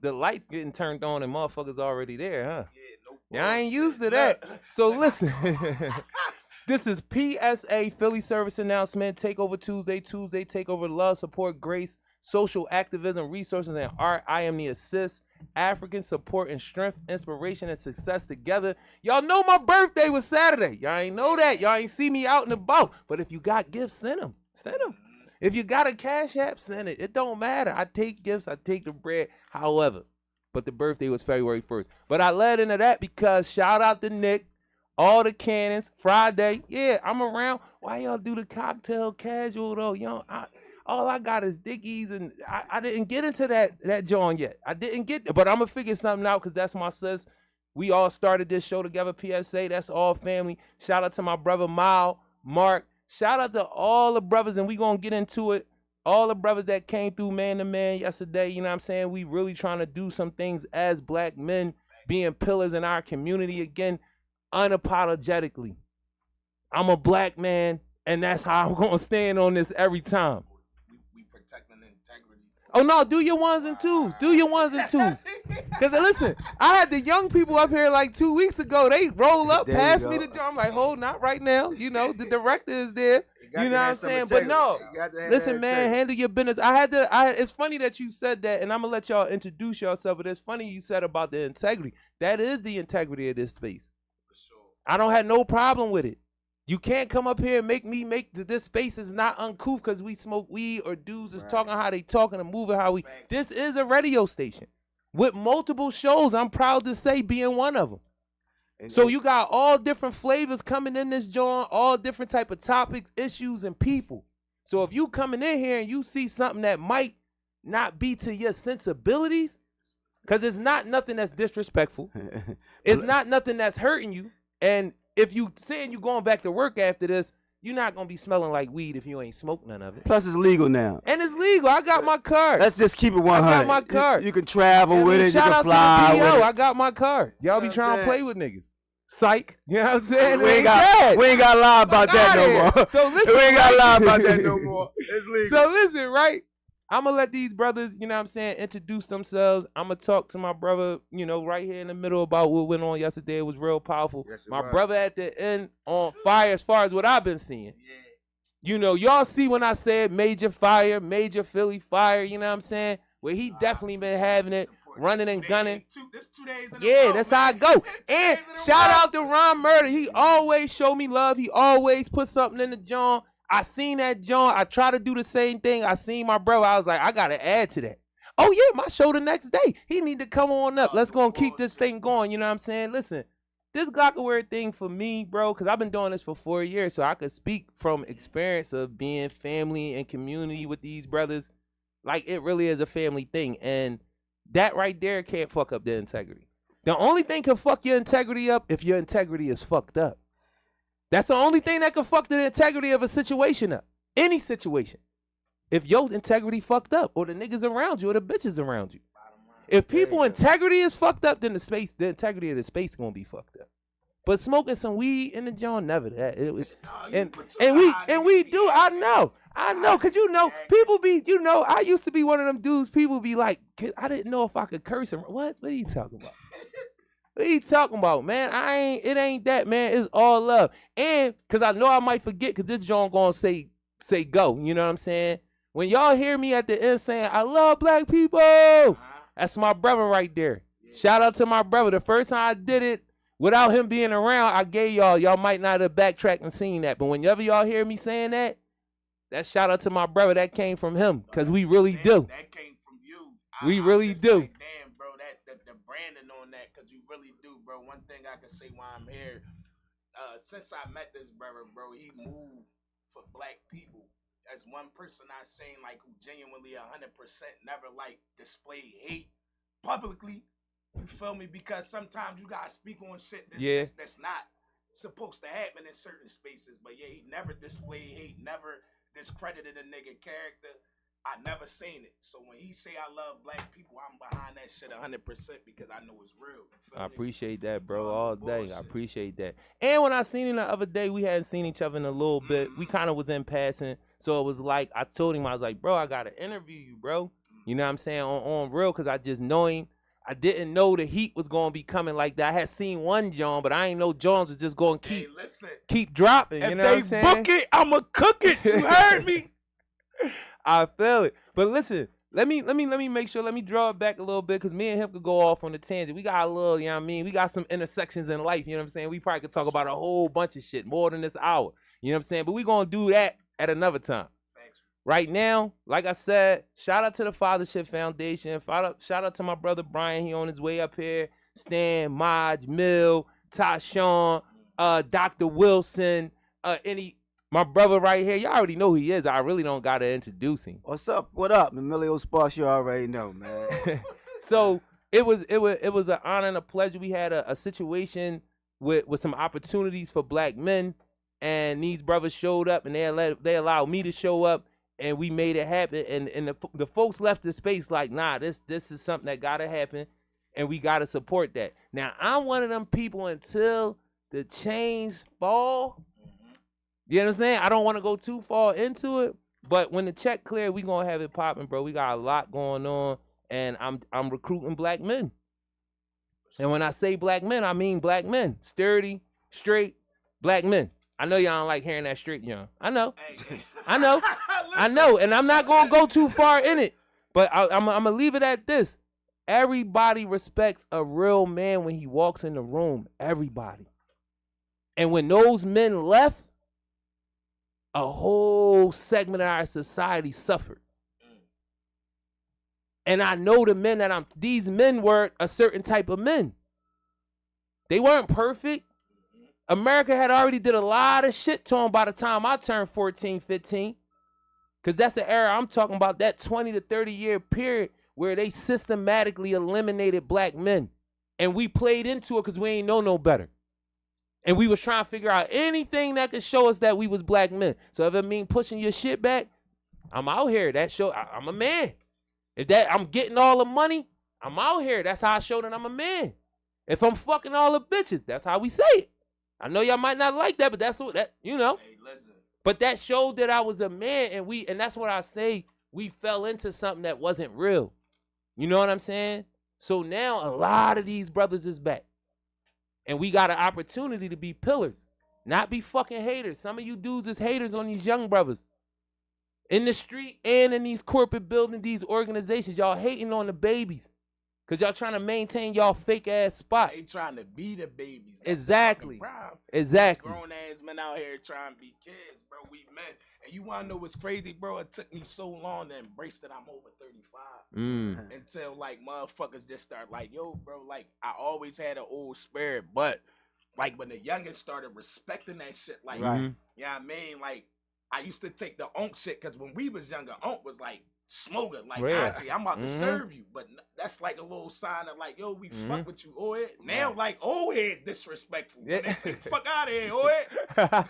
the lights getting turned on and motherfuckers already there, huh? Yeah, no Yeah, I ain't bullshit. used to that. Look. So listen. This is PSA Philly Service Announcement. Takeover Tuesday, Takeover Love, Support, Grace, Social Activism, Resources, and Art. I am the assist. African support and strength, inspiration, and success together. Y'all know my birthday was Saturday. Y'all ain't know that. Y'all ain't see me out and about. But if you got gifts, send them. Send them. If you got a Cash App, send it. It don't matter. I take gifts. I take the bread. However, but the birthday was February 1st. But I led into that because shout out to Nick. All the cannons, Friday, yeah, I'm around. Why y'all do the cocktail casual though? All I got is Dickies, and I didn't get into that joint yet. I didn't get, but I'm gonna figure something out because that's my sis. We all started this show together, PSA. That's all family. Shout out to my brother Mal, Mark. Shout out to all the brothers, and we gonna get into it. All the brothers that came through man to man yesterday, you know what I'm saying? We really trying to do some things as black men, being pillars in our community again. Unapologetically, I'm a black man, and that's how I'm gonna stand on this every time. We protecting integrity. Oh no, do your ones and twos. Do your ones and twos. Cause listen, I had the young people up here like 2 weeks ago. They roll up, pass me the jar. I'm like, hold, not right now. You know, the director is there. You know what I'm saying? But no, listen, man, handle your business. It's funny that you said that, and I'm gonna let y'all introduce yourself. But it's funny you said about the integrity. That is the integrity of this space. I don't have no problem with it. You can't come up here and make this space is not uncouth because we smoke weed or dudes is talking how they talking and moving how we. This is a radio station with multiple shows. I'm proud to say being one of them. And so you got all different flavors coming in this joint, all different type of topics, issues, and people. So if you coming in here and you see something that might not be to your sensibilities, because it's not nothing that's disrespectful. It's not nothing that's hurting you. And if you saying you going back to work after this, you're not going to be smelling like weed if you ain't smoked none of it. Plus, it's legal now. And it's legal. I got my card. Let's just keep it 100. I got my card. You can travel with it. Shout you can out fly to the PO. with it. I got my card. Y'all be trying to play with niggas. Psych. You know what I'm saying? We ain't got to lie about that no more. So listen, we ain't got to lie about that no more. It's legal. So listen, right? I'm going to let these brothers, you know what I'm saying, introduce themselves. I'm going to talk to my brother, you know, right here in the middle about what went on yesterday. It was real powerful. Yes, my brother at the end on fire as far as what I've been seeing. Yeah. You know, y'all see when I said major fire, major Philly fire, you know what I'm saying? Where he definitely been having it, running and gunning. This 2 days in yeah, that's how I go. And shout out to Ron Murder. He always show me love. He always put something in the joint. I seen that joint. I try to do the same thing. I seen my brother. I was like, I got to add to that. Oh, yeah, my show the next day. He need to come on up. Let's go and keep this thing going. You know what I'm saying? Listen, this Glockaware thing for me, bro, because I've been doing this for 4 years, so I could speak from experience of being family and community with these brothers. Like, it really is a family thing. And that right there can't fuck up the integrity. The only thing can fuck your integrity up if your integrity is fucked up. That's the only thing that can fuck the integrity of a situation up. Any situation. If your integrity fucked up, or the niggas around you, or the bitches around you. If people integrity is fucked up, then the integrity of the space gonna be fucked up. But smoking some weed in the joint, never that. And we do. I know, cause you know people be. You know, I used to be one of them dudes. People be like, I didn't know if I could curse him. What are you talking about? What are you talking about, man? It ain't that, man. It's all love. And cause I know I might forget, cause this joint gonna say go. You know what I'm saying? When y'all hear me at the end saying I love black people, that's my brother right there. Shout out to my brother. The first time I did it without him being around, I gave y'all might not have backtracked and seen that. But whenever y'all hear me saying that shout out to my brother. That came from him, cause we really do. That came from you. We really do. Like, damn, bro, the branding on that, cause you really do, bro. One thing I can say while I'm here, since I met this brother, bro, he moved for black people. As one person I seen like who genuinely 100% never like display hate publicly. You feel me? Because sometimes you gotta speak on shit that's not supposed to happen in certain spaces. But yeah, he never displayed hate, never discredited a nigga character. I never seen it. So when he say I love black people, I'm behind that shit 100% because I know it's real. I appreciate that, bro, all day. I appreciate that. And when I seen him the other day, we hadn't seen each other in a little bit. We kind of was in passing. So it was like, I told him, I was like, bro, I got to interview you, bro. You know what I'm saying? On real, because I just know him. I didn't know the heat was going to be coming like that. I had seen one John, but I ain't know Jones was just going to keep dropping. You know what I'm saying? If they book it, I'ma cook it. You heard me? I feel it. But listen, let me make sure, let me draw it back a little bit, because me and him could go off on the tangent. We got a little, you know what I mean? We got some intersections in life, you know what I'm saying? We probably could talk about a whole bunch of shit, more than this hour. You know what I'm saying? But we going to do that at another time. Right now, like I said, shout out to the Fathership Foundation. Shout out to my brother Brian. He on his way up here. Stan, Maj, Mill, Tashawn, Dr. Wilson, my brother right here. Y'all already know who he is. I really don't gotta introduce him. What's up? What up? Emilio Sparks, you already know, man. So it was an honor and a pleasure. We had a situation with some opportunities for black men, and these brothers showed up, and they allowed me to show up. And we made it happen, and the folks left the space like, nah, this is something that gotta happen, and we gotta support that. Now, I'm one of them people until the chains fall. You understand? I don't want to go too far into it, but when the check clear, we gonna have it popping, bro. We got a lot going on, and I'm recruiting black men. And when I say black men, I mean black men, sturdy, straight, black men. I know y'all don't like hearing that straight, young. I know. I know, and I'm not going to go too far in it, but I'm going to leave it at this. Everybody respects a real man when he walks in the room, everybody. And when those men left, a whole segment of our society suffered. And I know the men these men were a certain type of men. They weren't perfect. America had already did a lot of shit to them by the time I turned 14, 15. Because that's the era I'm talking about, that 20 to 30 year period where they systematically eliminated black men. And we played into it because we ain't know no better. And we was trying to figure out anything that could show us that we was black men. So if it mean pushing your shit back, I'm out here. I'm a man. If I'm getting all the money, I'm out here. That's how I show that I'm a man. If I'm fucking all the bitches, that's how we say it. I know y'all might not like that, but that's what you know. Hey, listen. But that showed that I was a man, and that's what I say, we fell into something that wasn't real. You know what I'm saying? So now a lot of these brothers is back. And we got an opportunity to be pillars, not be fucking haters. Some of you dudes is haters on these young brothers. In the street and in these corporate buildings, these organizations, y'all hating on the babies. Because y'all trying to maintain y'all fake-ass spot. They trying to be the babies. That's exactly. Exactly. Grown-ass men out here trying to be kids, bro. We men. And you want to know what's crazy, bro? It took me so long to embrace that I'm over 35. Until, like, motherfuckers just start like, yo, bro, like, I always had an old spirit. But, like, when the youngest started respecting that shit, like, you know what I mean? Like, I used to take the onk shit, because when we was younger, onk was like, smoking, like, auntie, I'm about to serve you. But that's like a little sign of like, yo, we fuck with you, old head. Now, like, old head disrespectful. When they say, fuck out of here, old head.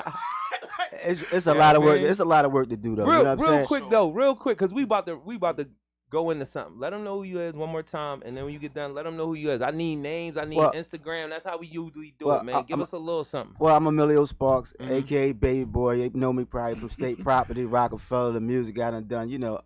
It's a lot of work. It's a lot of work to do, though. Real, you know what I'm saying? real quick, because we about to go into something. Let them know who you is one more time, and then when you get done, let them know who you is. I need names. I need Instagram. That's how we usually do it, man. Give us a little something. Well, I'm Emilio Sparks, a.k.a. Baby Boy. You know me probably from State Property, Rockefeller, the music I done. You know,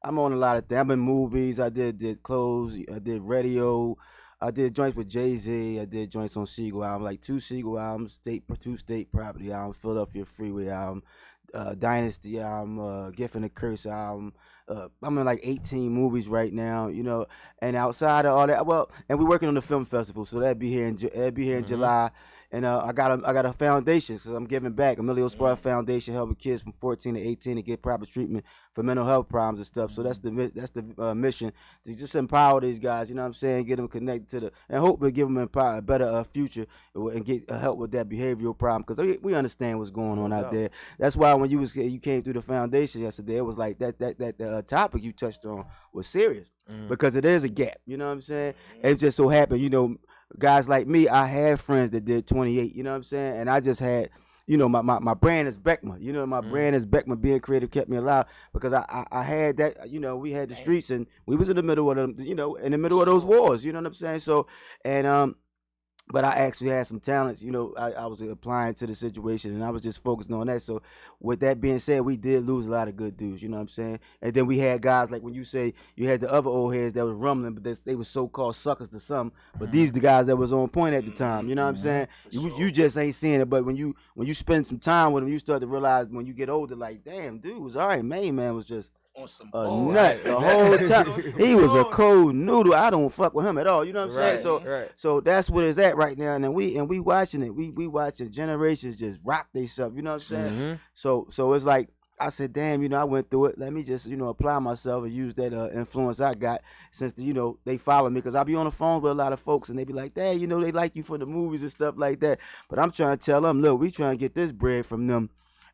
I'm on a lot of things. I'm in movies. I did clothes. I did radio. I did joints with Jay-Z. I did joints on Seagull album, like 2 Seagull albums, 2 State Property albums, Philadelphia Freeway album, Dynasty album, Gift and the Curse album. I'm in like 18 movies right now, you know. And outside of all that, well, and we're working on the film festival, so that'd be here in July. And I got a foundation, because I'm giving back. Emilio Sparks Foundation, helping kids from 14 to 18 to get proper treatment for mental health problems and stuff. So that's the mission, to just empower these guys. You know what I'm saying? Get them connected to and hopefully give them a better future and get help with that behavioral problem, because we understand what's going on out there. That's why when you came through the foundation yesterday, it was like that topic you touched on was serious, because it is a gap. You know what I'm saying? It just so happened, you know, guys like me, I had friends that did 28, you know what I'm saying? And I just had, you know, my brand is Beckman. You know, my brand is Beckman. Being creative kept me alive, because I had that, you know, we had the streets, and we was in the middle of them, you know, in the middle of those wars, you know what I'm saying? So, and But I actually had some talents, you know. I was applying to the situation, and I was just focusing on that. So, with that being said, we did lose a lot of good dudes. You know what I'm saying? And then we had guys like when you say you had the other old heads that was rumbling, but they were so-called suckers to some. But these the guys that was on point at the time. You know what I'm saying? You just ain't seeing it. But when you spend some time with them, you start to realize when you get older, like, damn, dude was all right. Man was just on some a bullshit. nut the whole time. He was a cold noodle. I don't fuck with him at all. You know what I'm saying? So that's what it's at right now. And then we watching it. We watching generations just rock themselves. You know what I'm saying? So it's like I said, damn, you know, I went through it. Let me just, you know, apply myself and use that influence I got since you know they follow me, because I be on the phone with a lot of folks and they be like, "Dad, you know, they like you for the movies and stuff like that." But I'm trying to tell them, look, we trying to get this bread from them.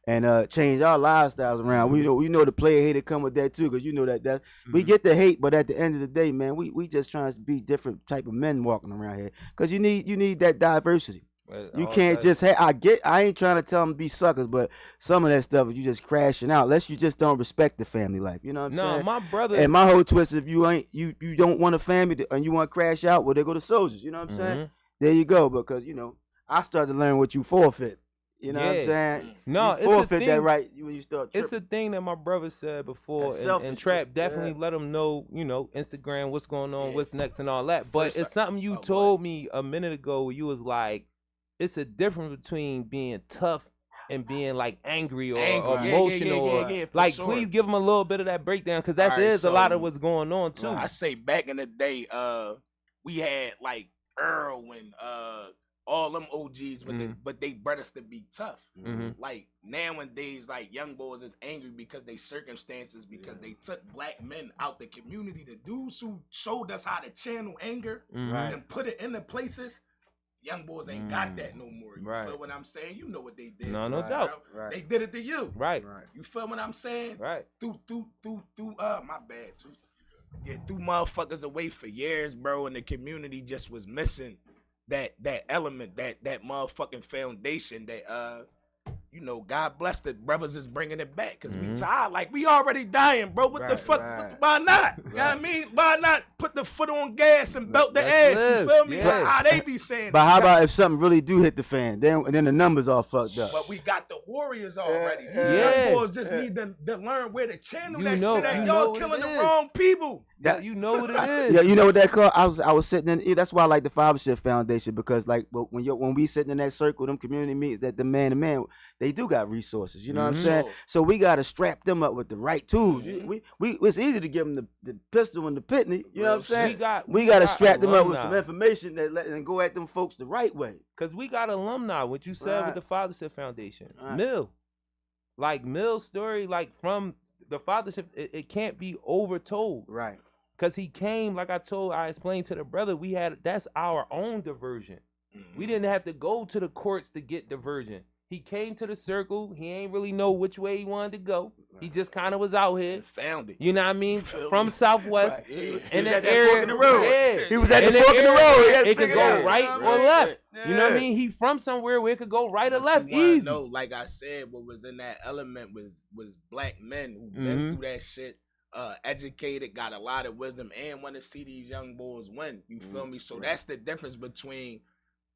And change our lifestyles around. We know the player hater come with that too, because you know that we get the hate, but at the end of the day, man, we just trying to be different type of men walking around here, because you need that diversity. You can't just I ain't trying to tell them to be suckers, but some of that stuff you just crashing out unless you just don't respect the family life. You know what I'm saying? No, my brother. And my whole twist, if you don't want a family and you want to crash out, well, they go to soldiers. You know what I'm saying? There you go, because you know I started to learn what you forfeit. You know what I'm saying? No, you forfeit that right when you start tripping. It's a thing that my brother said before, and Trap definitely let him know, you know, Instagram, what's going on, what's next, and all that. But it's something you told me a minute ago where you was like, it's a difference between being tough and being like angry or emotional. Like, please give him a little bit of that breakdown, because that is a lot of what's going on too. I say back in the day, we had like Earl and all them OGs, but they bred us to be tough. Like nowadays, like young boys is angry because they circumstances, because they took black men out the community. The dudes who showed us how to channel anger and put it into places, young boys ain't got that no more. You feel what I'm saying? You know what they did. No doubt. They did it to you. Right. You feel what I'm saying? Right. Through my bad too. Yeah, threw motherfuckers away for years, bro, and the community just was missing that element, that motherfucking foundation that you know, God bless the brothers is bringing it back, because we tired. Like, we already dying, bro. What the fuck? Why not? You know what I mean? Why not put the foot on gas and belt the ass? You feel me? How they be saying. But how about if something really do hit the fan? Then the numbers all fucked up. But we got the Warriors already. These young boys just need to learn where to channel that shit at. Y'all killing the wrong people. You know what it is. Yeah, you know what that called? I was sitting in. That's why I like the Fathership Foundation, because like when we sitting in that circle, them community meetings, that the man to man, they do got resources. You know what I'm saying? So we got to strap them up with the right tools. We it's easy to give them the pistol and the pitney. You know what I'm saying? We got to strap them up with some information and go at them folks the right way. Cause we got alumni. What you said with the Fathership Foundation, Mill's story, like from the Fathership, it can't be overtold. Right. Cause he came, like I explained to the brother, that's our own diversion. We didn't have to go to the courts to get diversion. He came to the circle. He ain't really know which way he wanted to go. He just kind of was out here. Found it. You know what I mean? From Southwest. In the area. Yeah. He was at the fork in the road. It could go right or left. You know what I mean? He from somewhere where it could go right or left. Easy. No, like I said, what was in that element was black men who been through that shit. Educated, got a lot of wisdom, and want to see these young boys win. You feel me? So that's the difference between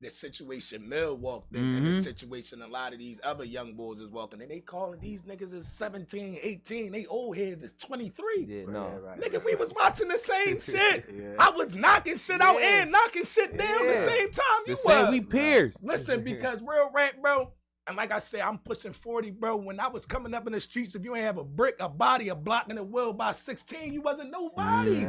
the situation Mill walked in and the situation a lot of these other young boys is walking in. They calling these niggas is 17, 18. They old heads is 23. Yeah, no. Nigga, we was watching the same shit. I was knocking shit out and knocking shit down the same time you was. We peers. Listen, because real rap, bro, and like I said, I'm pushing 40, bro. When I was coming up in the streets, if you ain't have a brick, a body, a block in the wheel by 16, you wasn't nobody.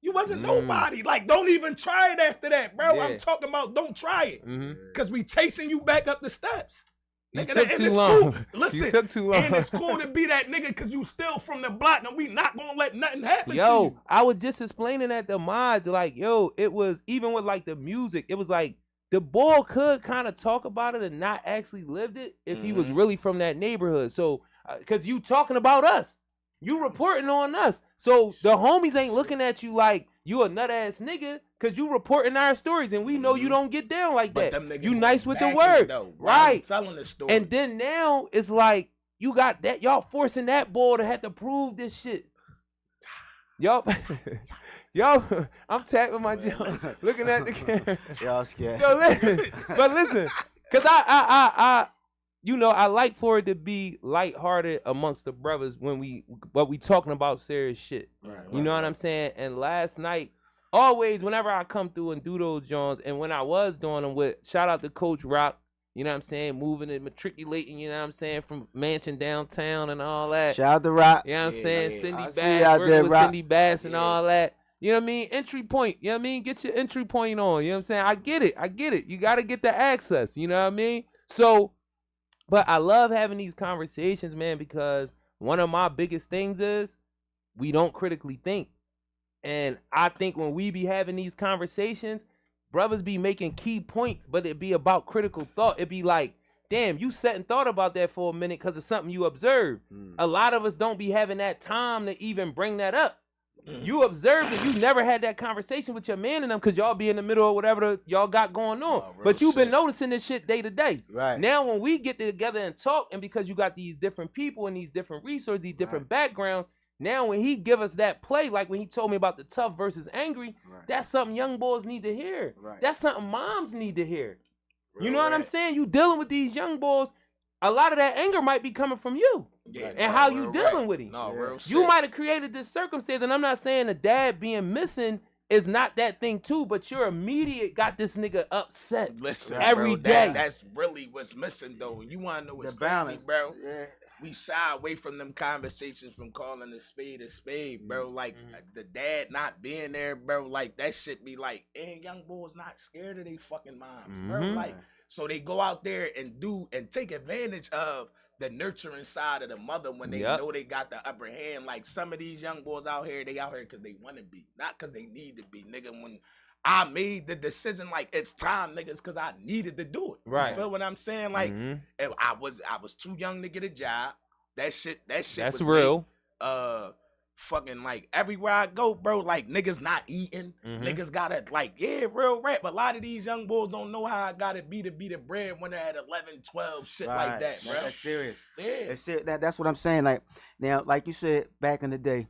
You wasn't nobody. Like, don't even try it after that, bro. I'm talking about don't try it. Because we chasing you back up the steps. You took too long. Cool. Listen, you took too long. And it's cool to be that nigga because you still from the block and we not going to let nothing happen to you. I was just explaining that to Maj, like, it was, even with like the music, it was like, the boy could kind of talk about it and not actually lived it if he was really from that neighborhood. So, because you talking about us. You reporting on us. So the homies ain't looking at you like you a nut ass nigga because you reporting our stories and we know you don't get down like that. You nice with the word. Though, right. Telling the story. And then now it's like you got that, y'all forcing that boy to have to prove this shit. Yo, I'm tapping my jaws, looking at the camera. Y'all scared. So listen, cause I I like for it to be lighthearted amongst the brothers when we talking about serious shit. Right, You know what I'm saying? And last night, always whenever I come through and do those Jones, and when I was doing them with shout out to Coach Rock. You know what I'm saying? Moving and matriculating, you know what I'm saying, from mansion downtown and all that. Shout out to Rock. You know what I'm saying? Cindy I see Bass, you out working there, with Rock. Cindy Bass and all that. You know what I mean? Entry point. You know what I mean? Get your entry point on. You know what I'm saying? I get it. You got to get the access. You know what I mean? So, but I love having these conversations, man, because one of my biggest things is we don't critically think. And I think when we be having these conversations, brothers be making key points, but it be about critical thought. It be like, damn, you sat and thought about that for a minute because of something you observed. A lot of us don't be having that time to even bring that up. You observed it. You never had that conversation with your man and them because y'all be in the middle of whatever y'all got going on. But you've been noticing this shit day to day. Right. Now when we get together and talk, and because you got these different people and these different resources, these different backgrounds, now when he give us that play, like when he told me about the tough versus angry, that's something young boys need to hear. That's something moms need to hear. You know what I'm saying? You dealing with these young boys, a lot of that anger might be coming from you. And how you dealing with him. You might have created this circumstance, and I'm not saying the dad being missing is not that thing too, but your immediate got this nigga upset. Listen, every bro, day. That's really what's missing, though. You want to know what's The crazy, balance. bro? Yeah. We shy away from them conversations from calling a spade, bro. Like, the dad not being there, bro. Like, that shit be like, young boys not scared of they fucking moms, bro. Like, so they go out there and do and take advantage of the nurturing side of the mother when they know they got the upper hand. Like, some of these young boys out here, they out here because they want to be, not because they need to be, nigga. When I made the decision, like, it's time, niggas, because I needed to do it. Right. You feel what I'm saying? Like, if I was too young to get a job. That shit That's was real. Late. Fucking, like, everywhere I go, bro, like, niggas not eating. Niggas gotta, like, real rap. But a lot of these young boys don't know how I gotta be to the bread when they're at 11, 12, shit like that, bro. That's serious. Yeah. That's serious. That's what I'm saying. Like, now, like you said, back in the day,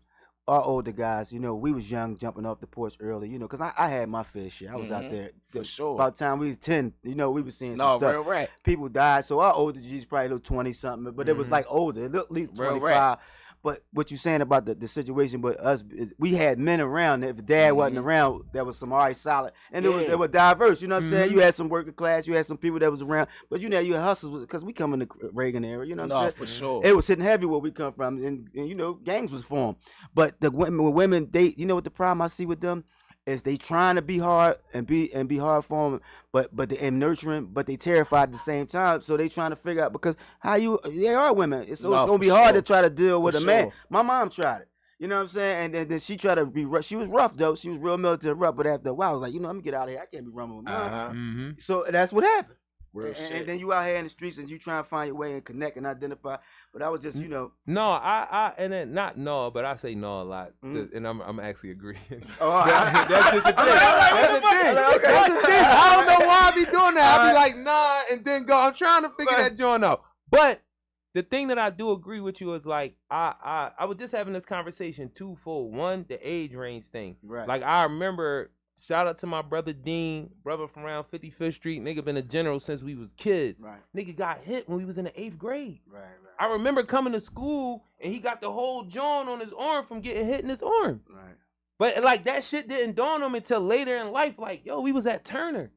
our older guys, you know, we was young, jumping off the porch early, you know, because I had my fair share. I was out there. For sure. About the time we was 10, you know, we was seeing some stuff. Real rap. People died, so our older G's probably a little 20-something, but it was like older, at least 25. But what you saying about the situation with us is we had men around. If dad wasn't around, there was some already solid. And it was diverse, you know what I'm saying? You had some working class, you had some people that was around. But you know, you had hustlers, because we come in the Reagan era, you know what I'm saying? For sure. It was hitting heavy where we come from, and you know, gangs was formed. But the women, they, you know what the problem I see with them? Is they trying to be hard and be hard for them, but they nurturing, but they terrified at the same time. So they trying to figure out, because they are women. It's gonna be hard to try to deal with a man. My mom tried it. You know what I'm saying? And then she tried to be rough. She was rough though. She was real military rough. But after a while, I was like, you know, I'm gonna get out of here. I can't be running with mom. So that's what happened. And then you out here in the streets and you trying to find your way and connect and identify. But I was just, you know. No, I and then not no, but I say no a lot, and I'm actually agreeing. Oh, that's just the thing. That's the thing. I don't know why I be doing that. I be like, nah, and then go. I'm trying to figure that joint out. But the thing that I do agree with you is like I was just having this conversation twofold. One, the age range thing. Right. Like I remember. Shout out to my brother Dean, brother from around 55th Street. Nigga been a general since we was kids. Right. Nigga got hit when we was in the 8th grade. Right. I remember coming to school and he got the whole joint on his arm from getting hit in his arm. Right. But like that shit didn't dawn on me until later in life. Like, yo, we was at Turner.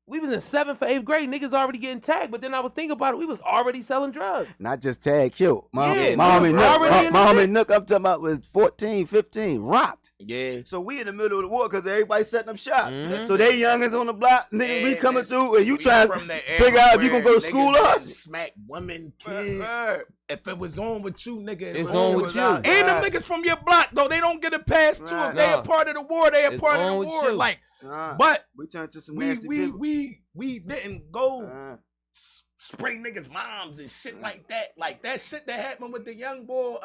We was in 7th or 8th grade. Niggas already getting tagged. But then I was thinking about it. We was already selling drugs. Not just tag, killed. My Yeah, homie niggas my homie Nook, I'm talking about, was 14, 15, rocked. Yeah. So we in the middle of the war because everybody setting up shop. So they youngins on the block, nigga, we coming through, and you trying to figure out if you gonna go to school or us. Smack women, kids. If it was on with you, nigga, It's on with you. And them niggas from your block, though, they don't get a pass to if they a part of the war. They a part of the war. You. Like, but we turned to some nasty people. we didn't go spray niggas' moms and shit like that. Like that shit that happened with the young boy,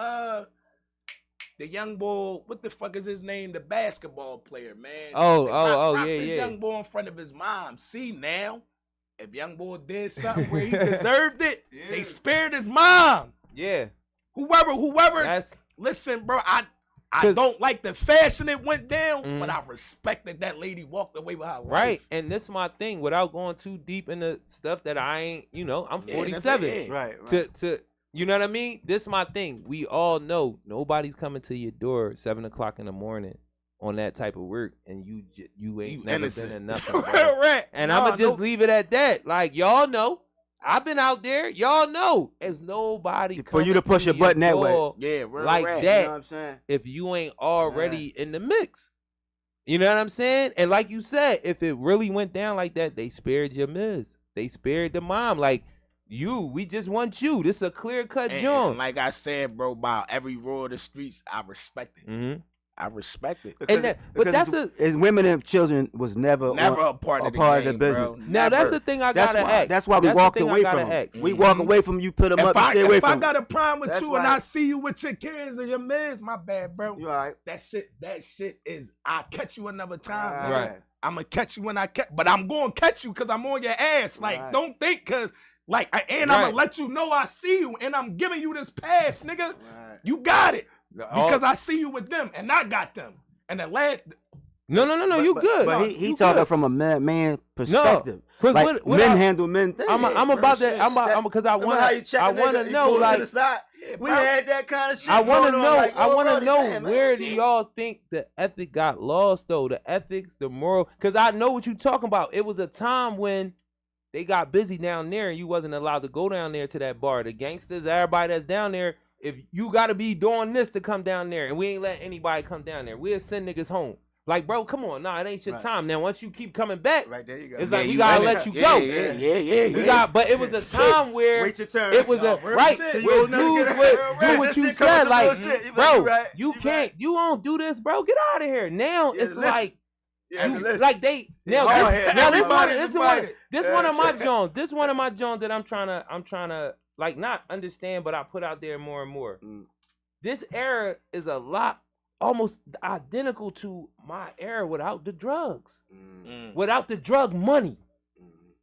what the fuck is his name? The basketball player, man. Yeah. This young boy in front of his mom. See now, if young boy did something where he deserved it, they spared his mom. Yeah. Whoever. That's... Listen, bro, I don't like the fashion it went down, but I respected that lady walked away with her life. Right, and this is my thing. Without going too deep into stuff that I ain't, I'm 47. Right. To you know what I mean? This is my thing. We all know nobody's coming to your door at 7 o'clock in the morning on that type of work, and you ain't never innocent. been in nothing. Right. And I'm gonna just leave it at that. Like y'all know. I've been out there. Y'all know. There's nobody for you to push your button that way. Yeah, real like rap. that. You know what I'm saying? If you ain't already in the mix. You know what I'm saying? And like you said, if it really went down like that, they spared your miss. They spared the mom. Like, we just want you. This is a clear-cut joint. And like I said, bro, by every rule of the streets, I respect it. Mm-hmm. I respect it. Because women and children was never a part of the business. Bro. Now that's the thing I gotta ask. That's why we walked away from them. We walk away from you, put them up, and stay away from them. If I got a problem with you and I see you with your kids or your mans, my bad, bro. You all right? That shit is, I'll catch you another time. Right. I'm gonna catch you when I catch, but I'm gonna catch you because I'm on your ass. Like, don't think because, like, I'm gonna let you know I see you and I'm giving you this pass, nigga. Right. You got it. Because I see you with them and I got them. And the lad. No, you good. But he talking from a man perspective. No, like men handle men things. I'm about that. I'm because I want to know. Like, we had that kind of shit. I want to know. Like, I want to know where do y'all think the ethic got lost though? The ethics, the moral. Because I know what you talking about. It was a time when they got busy down there and you wasn't allowed to go down there to that bar. The gangsters, everybody that's down there. If you got to be doing this to come down there, and we ain't let anybody come down there, we'll send niggas home. Like, bro, come on. Nah, it ain't your time. Now, once you keep coming back, right there you go. It's like, we got to let you go. Yeah. But it was a time where wait your turn. It was right. Where dudes would do what you said. Like, bro, you can't, you won't do this, bro. Get out of here. Now, it's like, like they, this one of my Jones. This one of my Jones that I'm trying to, like, not understand, but I put out there more and more. This era is a lot almost identical to my era without the drugs, without the drug money.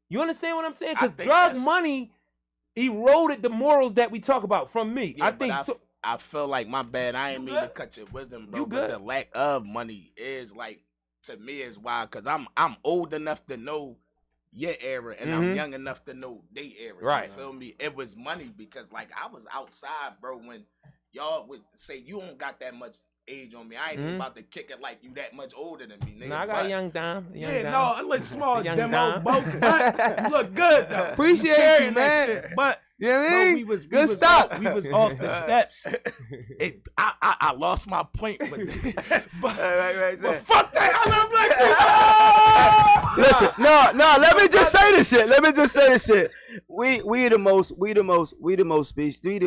You understand what I'm saying? Because drug money eroded the morals that we talk about from me. Yeah, I feel like, my bad, I ain't mean to cut your wisdom, bro, but the lack of money is, like, to me is wild, because I'm old enough to know your era, and I'm young enough to know they era. Right. You feel me? It was money because, like, I was outside, bro, when y'all would say you don't got that much age on me. I ain't even about to kick it like you that much older than me, nigga. Nah, I got a young dime. I look small, demo, both. But you look good though. Appreciate you, man. Shit. But you know what I mean? we was stop. We was off the steps. I lost my point, but but fuck that. I love black people. Listen, no. Let me just say this shit. We the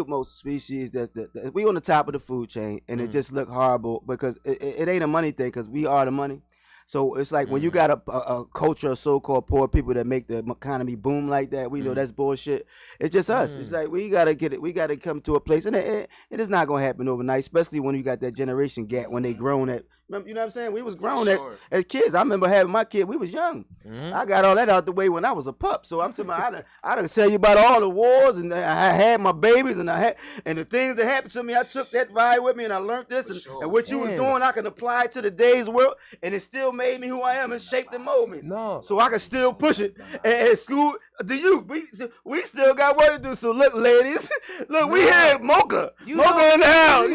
most species that we on the top of the food chain, and it just look horrible because it ain't a money thing because we are the money. So it's like when you got a culture of so-called poor people that make the economy boom like that, we know that's bullshit. It's just us. It's like we gotta get it. We gotta come to a place, and it is not gonna happen overnight. Especially when you got that generation gap when they grown at. You know what I'm saying? We was grown as kids. I remember having my kid. We was young. I got all that out the way when I was a pup. So I'm telling you, I done tell you about all the wars, and I had my babies, and the things that happened to me. I took that ride with me, and I learned this, and what you was doing, I can apply to today's world, and it still made me who I am and shaped and molded me. No. So I can still push it. And school, we still got work to do. So look, ladies, look, we had Mocha in the house.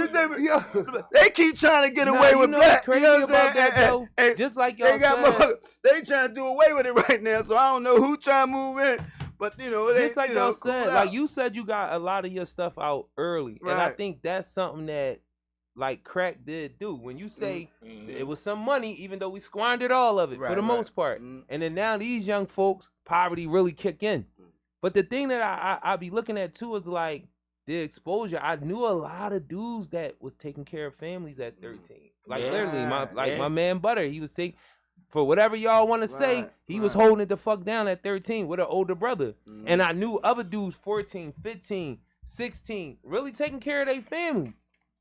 They keep trying to get away with black. Crazy about that, though. Just like y'all said, they trying to do away with it right now. So I don't know who trying to move in, but just like y'all said, like you said, you got a lot of your stuff out early, and I think that's something that, like, crack did do. When you say it was some money, even though we squandered all of it for the most part, and then now these young folks, poverty really kick in. But the thing that I be looking at too is like the exposure. I knew a lot of dudes that was taking care of families at 13. Like literally, my man Butter, he was taking, for whatever y'all want to say, he was holding it the fuck down at 13 with an older brother. And I knew other dudes 14, 15, 16, really taking care of their families.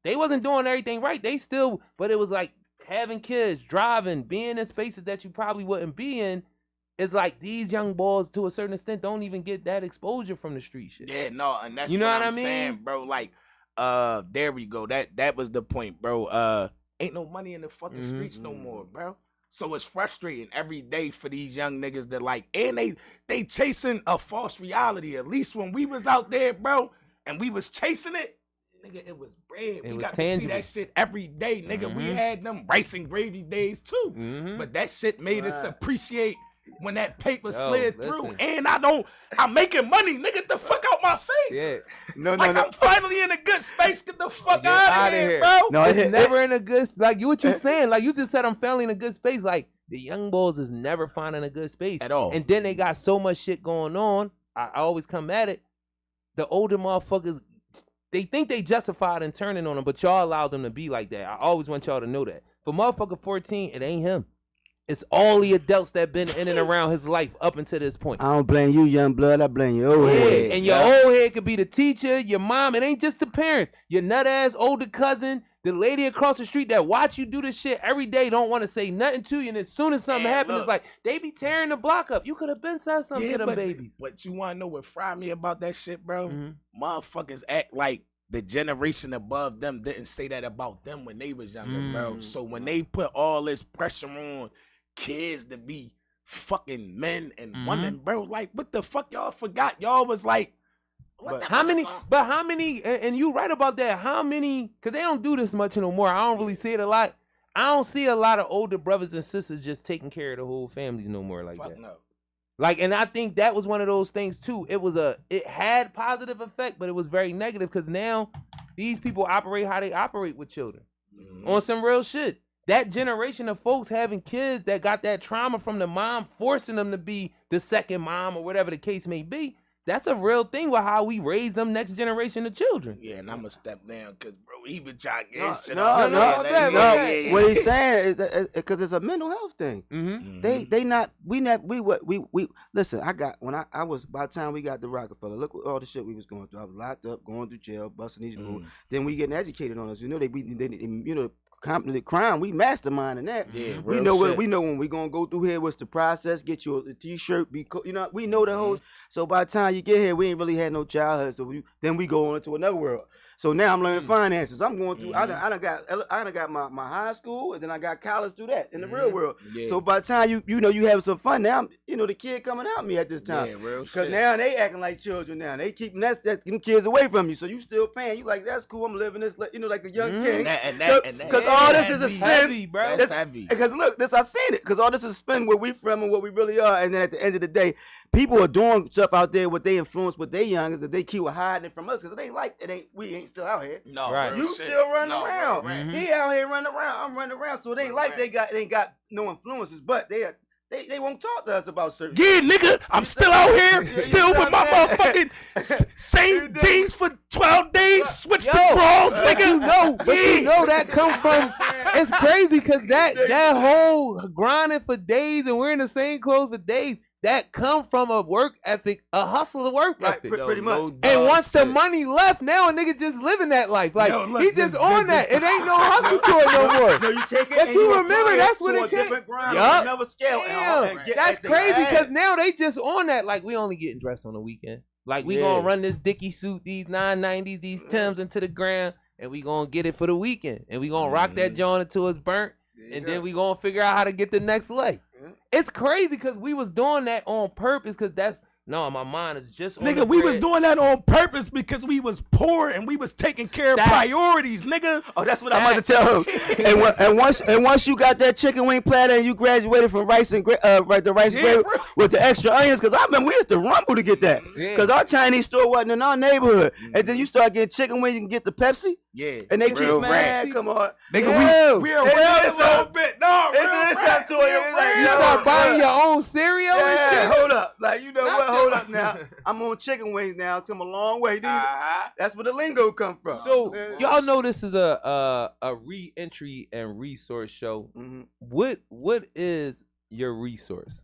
They wasn't doing everything right. They still, but it was like having kids, driving, being in spaces that you probably wouldn't be in. It's like these young boys, to a certain extent, don't even get that exposure from the street shit. Yeah, no, and that's you know what I I'm mean? saying, bro. Like, There we go. That was the point, bro. Ain't no money in the fucking streets no more, bro. So it's frustrating every day for these young niggas that like, and they chasing a false reality. At least when we was out there, bro, and we was chasing it, nigga, it was bread. We got to see that shit every day, nigga. We had them rice and gravy days too, but that shit made us appreciate when that paper slid through. And I'm making money, nigga. Get the fuck out my face. Yeah. No, I'm finally in a good space. Get the fuck out of here, bro. No, it's never in a good, like what you saying. Like you just said, I'm finally in a good space. Like the young boys is never finding a good space at all. And then they got so much shit going on. I always come at it. The older motherfuckers, they think they justified in turning on them, but y'all allowed them to be like that. I always want y'all to know that. For motherfucker 14, it ain't him. It's all the adults that been in and around his life up until this point. I don't blame you, young blood. I blame your old head. And your old head could be the teacher, your mom. It ain't just the parents. Your nut-ass older cousin, the lady across the street that watch you do this shit every day, don't want to say nothing to you. And as soon as something happens, it's like, they be tearing the block up. You could have been said something to them babies. But you want to know what fried me about that shit, bro? Motherfuckers act like the generation above them didn't say that about them when they was younger, bro. So when they put all this pressure on kids to be fucking men and women, bro, like what the fuck y'all forgot? Y'all was like, how many, and you right about that, how many, because they don't do this much no more. I don't really see it a lot. I don't see a lot of older brothers and sisters just taking care of the whole families no more like that. No. Like, and I think that was one of those things too. It had positive effect, but it was very negative because now these people operate how they operate with children on some real shit. That generation of folks having kids that got that trauma from the mom forcing them to be the second mom or whatever the case may be, that's a real thing with how we raise them next generation of children. Yeah, and I'm going to step down because, bro, he been trying to get his shit No. What he's saying is because it's a mental health thing. We listen, I was, by the time we got to Rockefeller, look at all the shit we was going through. I was locked up, going through jail, busting these rules. Then we getting educated on us. You know, the crime, we mastermind in that. Yeah, we know when we gonna go through here, what's the process, get you a t-shirt, we know the whole. So by the time you get here, we ain't really had no childhood, so then we go on into another world. So now I'm learning finances. I'm going through. I done got my high school, and then I got college through that in the real world. Yeah. So by the time you having some fun now, the kid coming at me at this time. Yeah, real shit. Because now they acting like children now. They keeping them kids away from you. So you still paying. You like, that's cool. I'm living this, like a young king. Because all this is a spin, heavy, bro. That's heavy. Because look, I seen it. Because all this is spin where we from and what we really are. And then at the end of the day, people are doing stuff out there with they influence with their youngers that they keep hiding it from us because we ain't still out here. No, right. You still running around. Right. He out here running around. I'm running around. So it ain't like they ain't got no influences, but they won't talk to us about certain. Yeah, nigga, I'm still out here, still with my motherfucking same jeans for 12 days, switch the drawers, nigga. You know that come from. It's crazy because that whole grinding for days and wearing the same clothes for days. That come from a work ethic, a hustle of work ethic. Pretty much. And once the money left, now a nigga just living that life. Like, he just on that. It ain't no hustle to it no more. No, you take it but you remember, that's what it came. Yup. Another scale. That's crazy because now they just on that. Like, we only getting dressed on the weekend. Like, we gonna run this Dickie suit, these 990s, these Timbs into the ground, and we gonna get it for the weekend. And we gonna rock that joint until it's burnt. And then we gonna figure out how to get the next leg. It's crazy because we was doing that on purpose because my mind is just on nigga, we was doing that on purpose because we was poor and we was taking care of priorities, nigga. Oh, that's what I'm about to tell him. and once you got that chicken wing platter and you graduated from rice and the rice gravy with the extra onions, because I remember we used to rumble to get that because our Chinese store wasn't in our neighborhood. And then you start getting chicken wings, you can get the Pepsi. Yeah, and they keep mad. Come on, nigga, we are this whole bit. No, you start buying your own cereal. Yeah, hold up, like you know what? Hold up now. I'm on chicken wings now. Come a long way, dude. That's where the lingo come from. So y'all know this is a re-entry and resource show. What is your resource?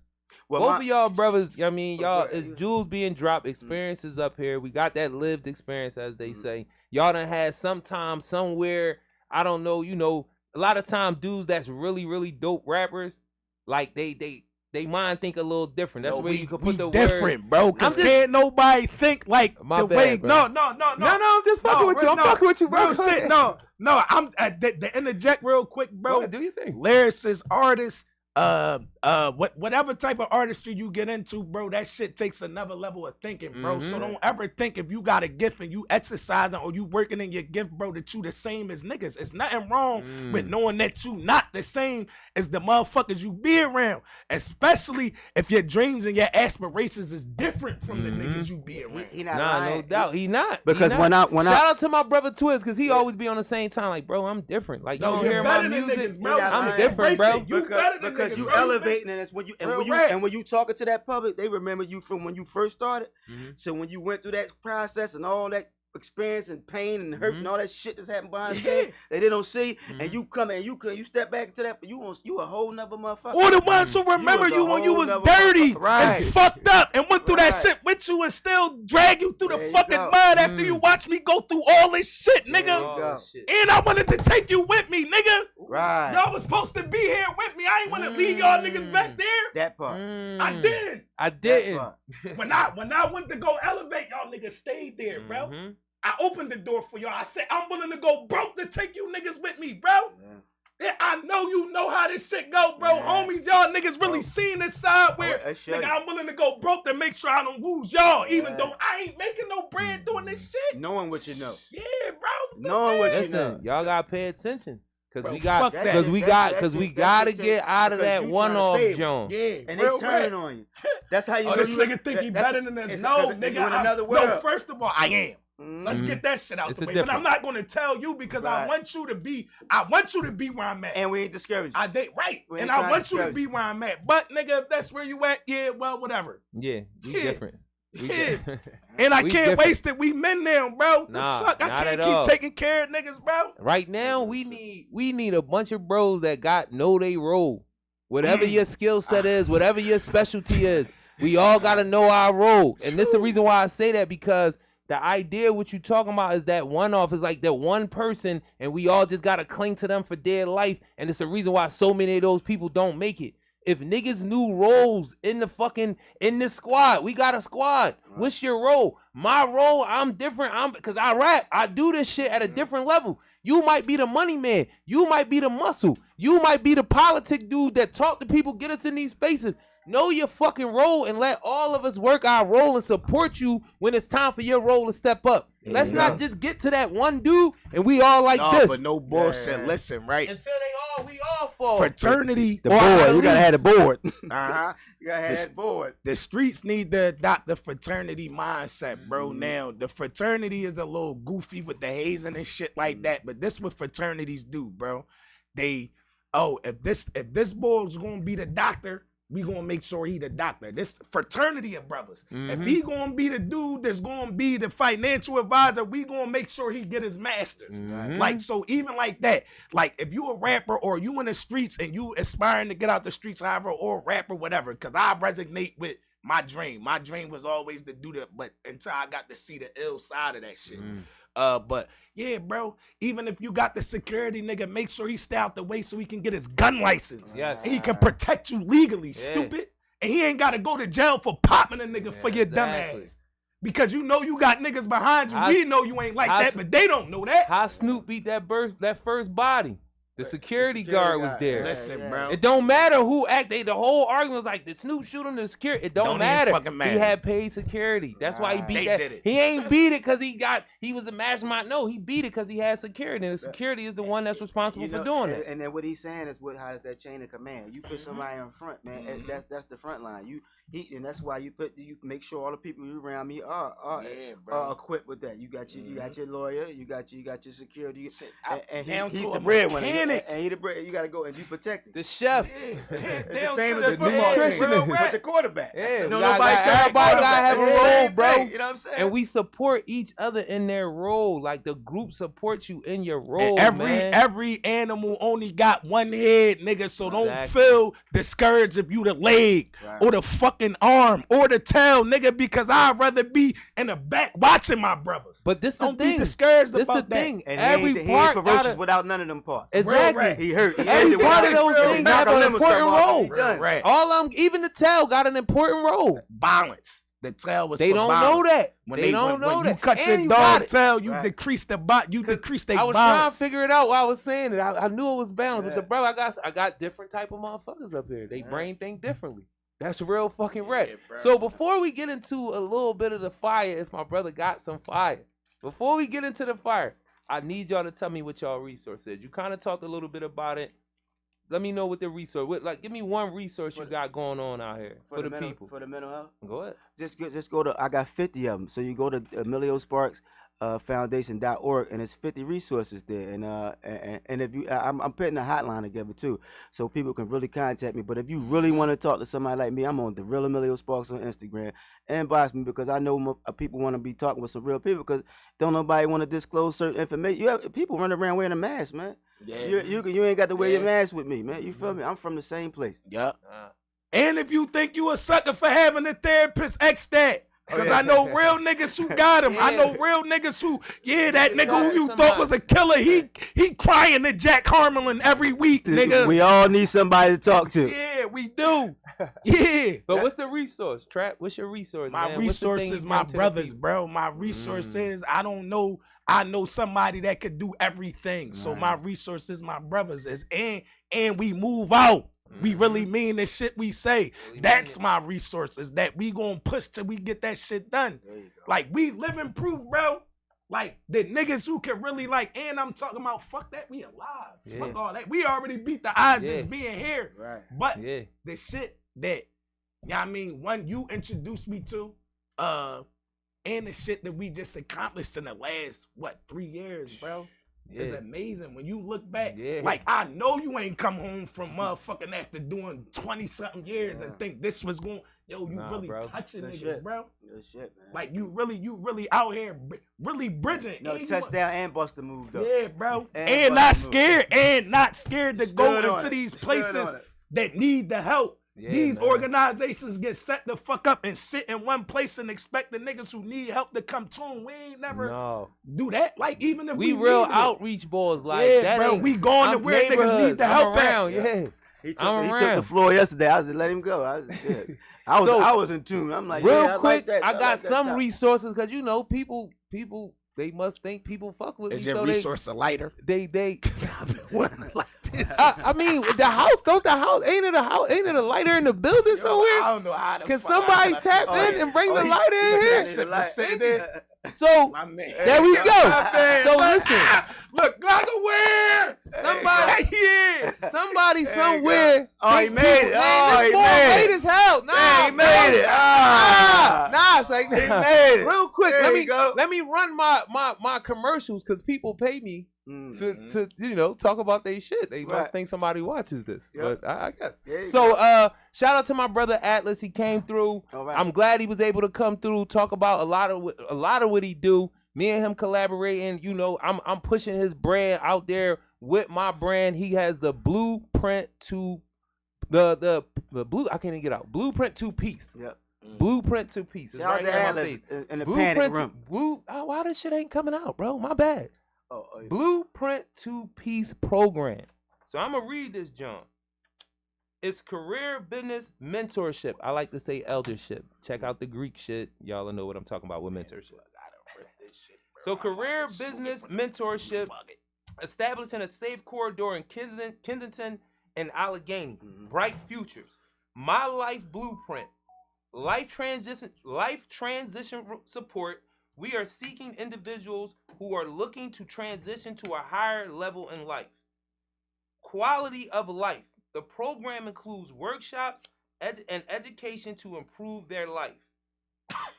Well, both of y'all brothers, y'all is jewels being dropped, experiences up here. We got that lived experience, as they say. Y'all done had sometime, somewhere, I don't know, a lot of time dudes that's really, really dope rappers, like they they mind think a little different. That's Yo, where we, you can we put the different, word. bro. Cause I'm just- can't nobody think like My the bad, way. bro. No. No, I'm just fucking with you. I'm fucking with you, bro. Real shit. No. I'm to interject real quick, Go bro. ahead, do your thing. Lyricists, artists, whatever type of artistry you get into, bro, that shit takes another level of thinking, bro. So don't ever think if you got a gift and you exercising or you working in your gift, bro, that you the same as niggas. It's nothing wrong with knowing that you not the same as the motherfuckers you be around, especially if your dreams and your aspirations is different from the niggas you be around. He not Nah, lying. no doubt. He not. Because he not. when Shout I out to my brother Twiz, because he always be on the same time. Like, bro, I'm different. Like, you No, don't you're hear my better than music. niggas, bro. I'm different, bro. You better than because niggas, you bro. elevating and it's when you Real rap. and when you talking to that public, they remember you from when you first started. So when you went through that process and all that experience and pain and hurt and all that shit that's happened behind the scenes that they don't see, and you come and you step back into that, you a whole nother motherfucker. Or the ones who remember you when you was dirty and fucked up and went through that shit with you and still drag you through the There you fucking go. mud after you watch me go through all this shit, nigga. There you go. And I wanted to take you with me, nigga. Right. Y'all was supposed to be here with me. I ain't want to leave y'all niggas back there. That part. I did. I That didn't. part. When I went to go elevate, y'all niggas stayed there, bro. I opened the door for y'all. I said, I'm willing to go broke to take you niggas with me, bro. Yeah, I know you know how this shit go, bro. Homies, y'all niggas really seen this side where, nigga, I'm willing to go broke to make sure I don't lose y'all, even though I ain't making no bread doing this shit. Knowing what you know. Yeah, bro. Knowing what you Listen, know. y'all gotta pay attention. Cause Bro, we got, fuck that. cause we gotta get out of because that you one-off tryna save joint. Yeah, And they real turning rap. on you. That's how you Oh, know this you nigga think he better than us. it's No, because you nigga. in another world. No, first of all, I am. Let's get that shit out It's the a way. But I'm difference. not gonna tell you because I Right. want you to be where I'm at. And we ain't discouraged. I did right. We And ain't I trying want to you to discourage be where I'm at. But nigga, if that's where you at, yeah, well, whatever. Yeah, we Yeah. different. We Yeah. different. And I We can't different. waste it. We men now, bro. Nah, the fuck? I not can't at keep all. taking care of niggas, bro. Right now, we need a bunch of bros that know they role. Whatever your skill set is, whatever your specialty is, we all gotta know our role. And this is the reason why I say that, because the idea what you talking about is that one-off is like that one person, and we all just gotta cling to them for dear life. And it's the reason why so many of those people don't make it. If niggas knew roles in the squad, we got a squad. What's your role? My role, I'm different. Because I rap. I do this shit at a different level. You might be the money man. You might be the muscle. You might be the politic dude that talk to people, get us in these spaces. Know your fucking role and let all of us work our role and support you when it's time for your role to step up. Let's not just get to that one dude and we all like this. But no bullshit. Listen, right? Until we all fall. Fraternity. The board. You gotta have the board. Uh-huh. You gotta have that board. The streets need to adopt the fraternity mindset, bro. Now, the fraternity is a little goofy with the hazing and shit like that, but this what fraternities do, bro. If this boy's gonna be the doctor, we gonna make sure he the doctor. This fraternity of brothers. If he gonna be the dude that's gonna be the financial advisor, we gonna make sure he get his masters. Like, so even like that, like if you a rapper or you in the streets and you aspiring to get out the streets, however, or a rapper, whatever, because I resonate with my dream. My dream was always to do that, but until I got to see the ill side of that shit. But yeah, bro, even if you got the security nigga, make sure he stay out the way so he can get his gun license. Yes. And he can protect you legally, stupid. And he ain't got to go to jail for popping a nigga for your dumb ass. Because you know you got niggas behind you. We know you ain't like that, but they don't know that. How Snoop beat that first body? The security guard was there. Listen, bro. It don't matter who the whole argument was like, did Snoop shoot him to security? It don't even matter. fucking matter. He had paid security. That's why he beat They that. did it. He ain't beat it because he was a mastermind. No, he beat it because he had security. And the security is the one that's responsible for doing it. And then what he's saying is how is that chain of command? You put somebody in front, man. That's the front line. And that's why you make sure all the people you around me are equipped with that. You got your lawyer, you got your security, and he's the breadwinner. And he the bread. You gotta go and be protected. The chef. The same as the nutritionist. with the quarterback. Yeah, everybody gotta have a role, bro. You know what I'm saying? And we support each other in their role. Like the group supports you in your role, And man. every animal only got one head, nigga. So don't feel discouraged if you the leg or the fucking arm or the tail, nigga, because I'd rather be in the back watching my brothers. But this don't the thing. be discouraged This about the thing. And Every he ain't part ferocious gotta, without none of them parts. exactly. Exactly. He hurt. He Every injured. part of those Real things knock have a an limb or important something off, role. he done. Right. All even the tail got an important role. Balance. The tail was They for don't balance. know that. When They don't know when that. you cut And your you got dog it. tail, you Right. decrease the you decrease their I was trying to balance. figure it out while I was saying it. I knew it was balanced. Yeah. I said, bro, I got different type of motherfuckers up here. They brain think differently. That's real fucking right. Yeah, bro. So before we get into a little bit of the fire, if my brother got some fire, before we get into the fire, I need y'all to tell me what y'all resource is. You kind of talked a little bit about it. Let me know what the resource. Give me one resource you got going on out here for the people. For the mental health. Go ahead. Just go to. I got 50 of them. So you go to Emilio Sparks Foundation.org, and it's 50 resources there. And if you, I'm putting a hotline together too, so people can really contact me. But if you really want to talk to somebody like me, I'm on the real Emilio Sparks on Instagram. Inbox me, because I know people want to be talking with some real people, because don't nobody want to disclose certain information. You have people running around wearing a mask, man. Yeah. You ain't got to wear your mask with me, man. You feel me? I'm from the same place. Yep. And if you think you a sucker for having a therapist, X that. Because I know real niggas who got him. I know real niggas who, that nigga who you thought was a killer, he crying to Jack Harmelin every week, nigga. We all need somebody to talk to. Yeah, we do. Yeah. But what's the resource, Trap? What's your resource, My man? resource is my brothers, bro. My resource is, I don't know. I know somebody that could do everything. So my resource is my brothers. And we move out. We really mean the shit we say. That's my resources, that we gonna push till we get that shit done. Like, we living proof, bro. Like, the niggas who can really, and I'm talking about, fuck that, we alive. Yeah. Fuck all that. We already beat the odds just being here. Right. But the shit that, one you introduced me to, and the shit that we just accomplished in the last, 3 years, bro? It's amazing when you look back. Like, I know you ain't come home from motherfucking after doing 20-something years and think this was going. You really touching niggas, shit. bro. Good shit, man. Like, you really out here, really bridging. No, touchdown and Buster move though. Yeah, bro. And And not scared, to Stood go on into it. these Stood places on it. that need the help. Yeah, These man. organizations get set the fuck up and sit in one place and expect the niggas who need help to come to them. We ain't never do that. Like, even if we we real needed it. outreach boys, like Yeah, that. bro, ain't- we going to I'm where niggas need the neighborhoods. help I'm at. around, yeah. He took I'm the floor yesterday. I was just let him go. I was in tune. I'm like, Real yeah, I quick, like that. I got like that some top. resources, because people they must think people fuck with Is me. your So resource a lighter? they I've been wanting like this. I mean, ain't it a lighter in the building somewhere? I don't know how to. Can somebody tap in and bring the lighter in here? Sitting there. So My man. there we go. So listen, Look, Glockware. somebody somewhere. Oh, he these made people- it. Man, Oh, this he boy made late it. as hell. Nah, He made it. Nah, it's like He made it. real quick. There you go. Let me run my commercials, because people pay me to talk about their shit. They must think somebody watches this, Yep. but I guess. There you So shout out to my brother Atlas. He came through. All right. I'm glad he was able to come through, talk about a lot of what he do. Me and him collaborating. I'm pushing his brand out there with my brand. He has the blueprint to the blue. I can't even get out. Blueprint to peace. Yep. Blueprint to peace. It's Shout out right to here on my Atlas page. in the Blueprint panic to room. why this shit ain't coming out, bro? My bad. Oh, Blueprint to Peace program. So I'm gonna read this, John. It's career business mentorship. I like to say eldership. Check out the Greek shit. Y'all know what I'm talking about with mentorship. So career business mentorship, establishing a safe corridor in Kensington and Allegheny. Bright futures. My life blueprint. Life transition support. We are seeking individuals who are looking to transition to a higher level in life. Quality of life. The program includes workshops and education to improve their life.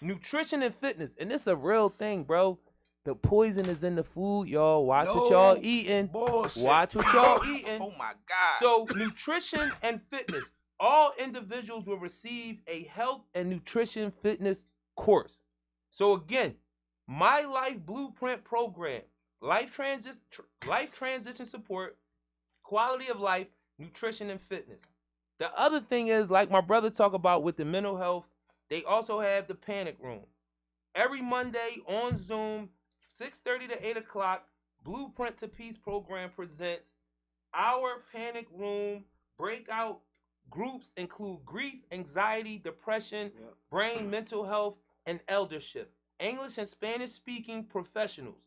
Nutrition and fitness. And this is a real thing, bro. The poison is in the food, y'all. Watch what y'all eating. Bullshit. Watch what y'all eating. Oh my God. So nutrition and fitness. All individuals will receive a health and nutrition fitness course. So again, My Life Blueprint program, life transition support, quality of life, nutrition, and fitness. The other thing is, like my brother talked about with the mental health, they also have the panic room. Every Monday on Zoom, 6:30 to 8 o'clock, Blueprint to Peace program presents Our panic room breakout groups include grief, anxiety, depression, brain, mental health, and eldership. English and Spanish speaking professionals.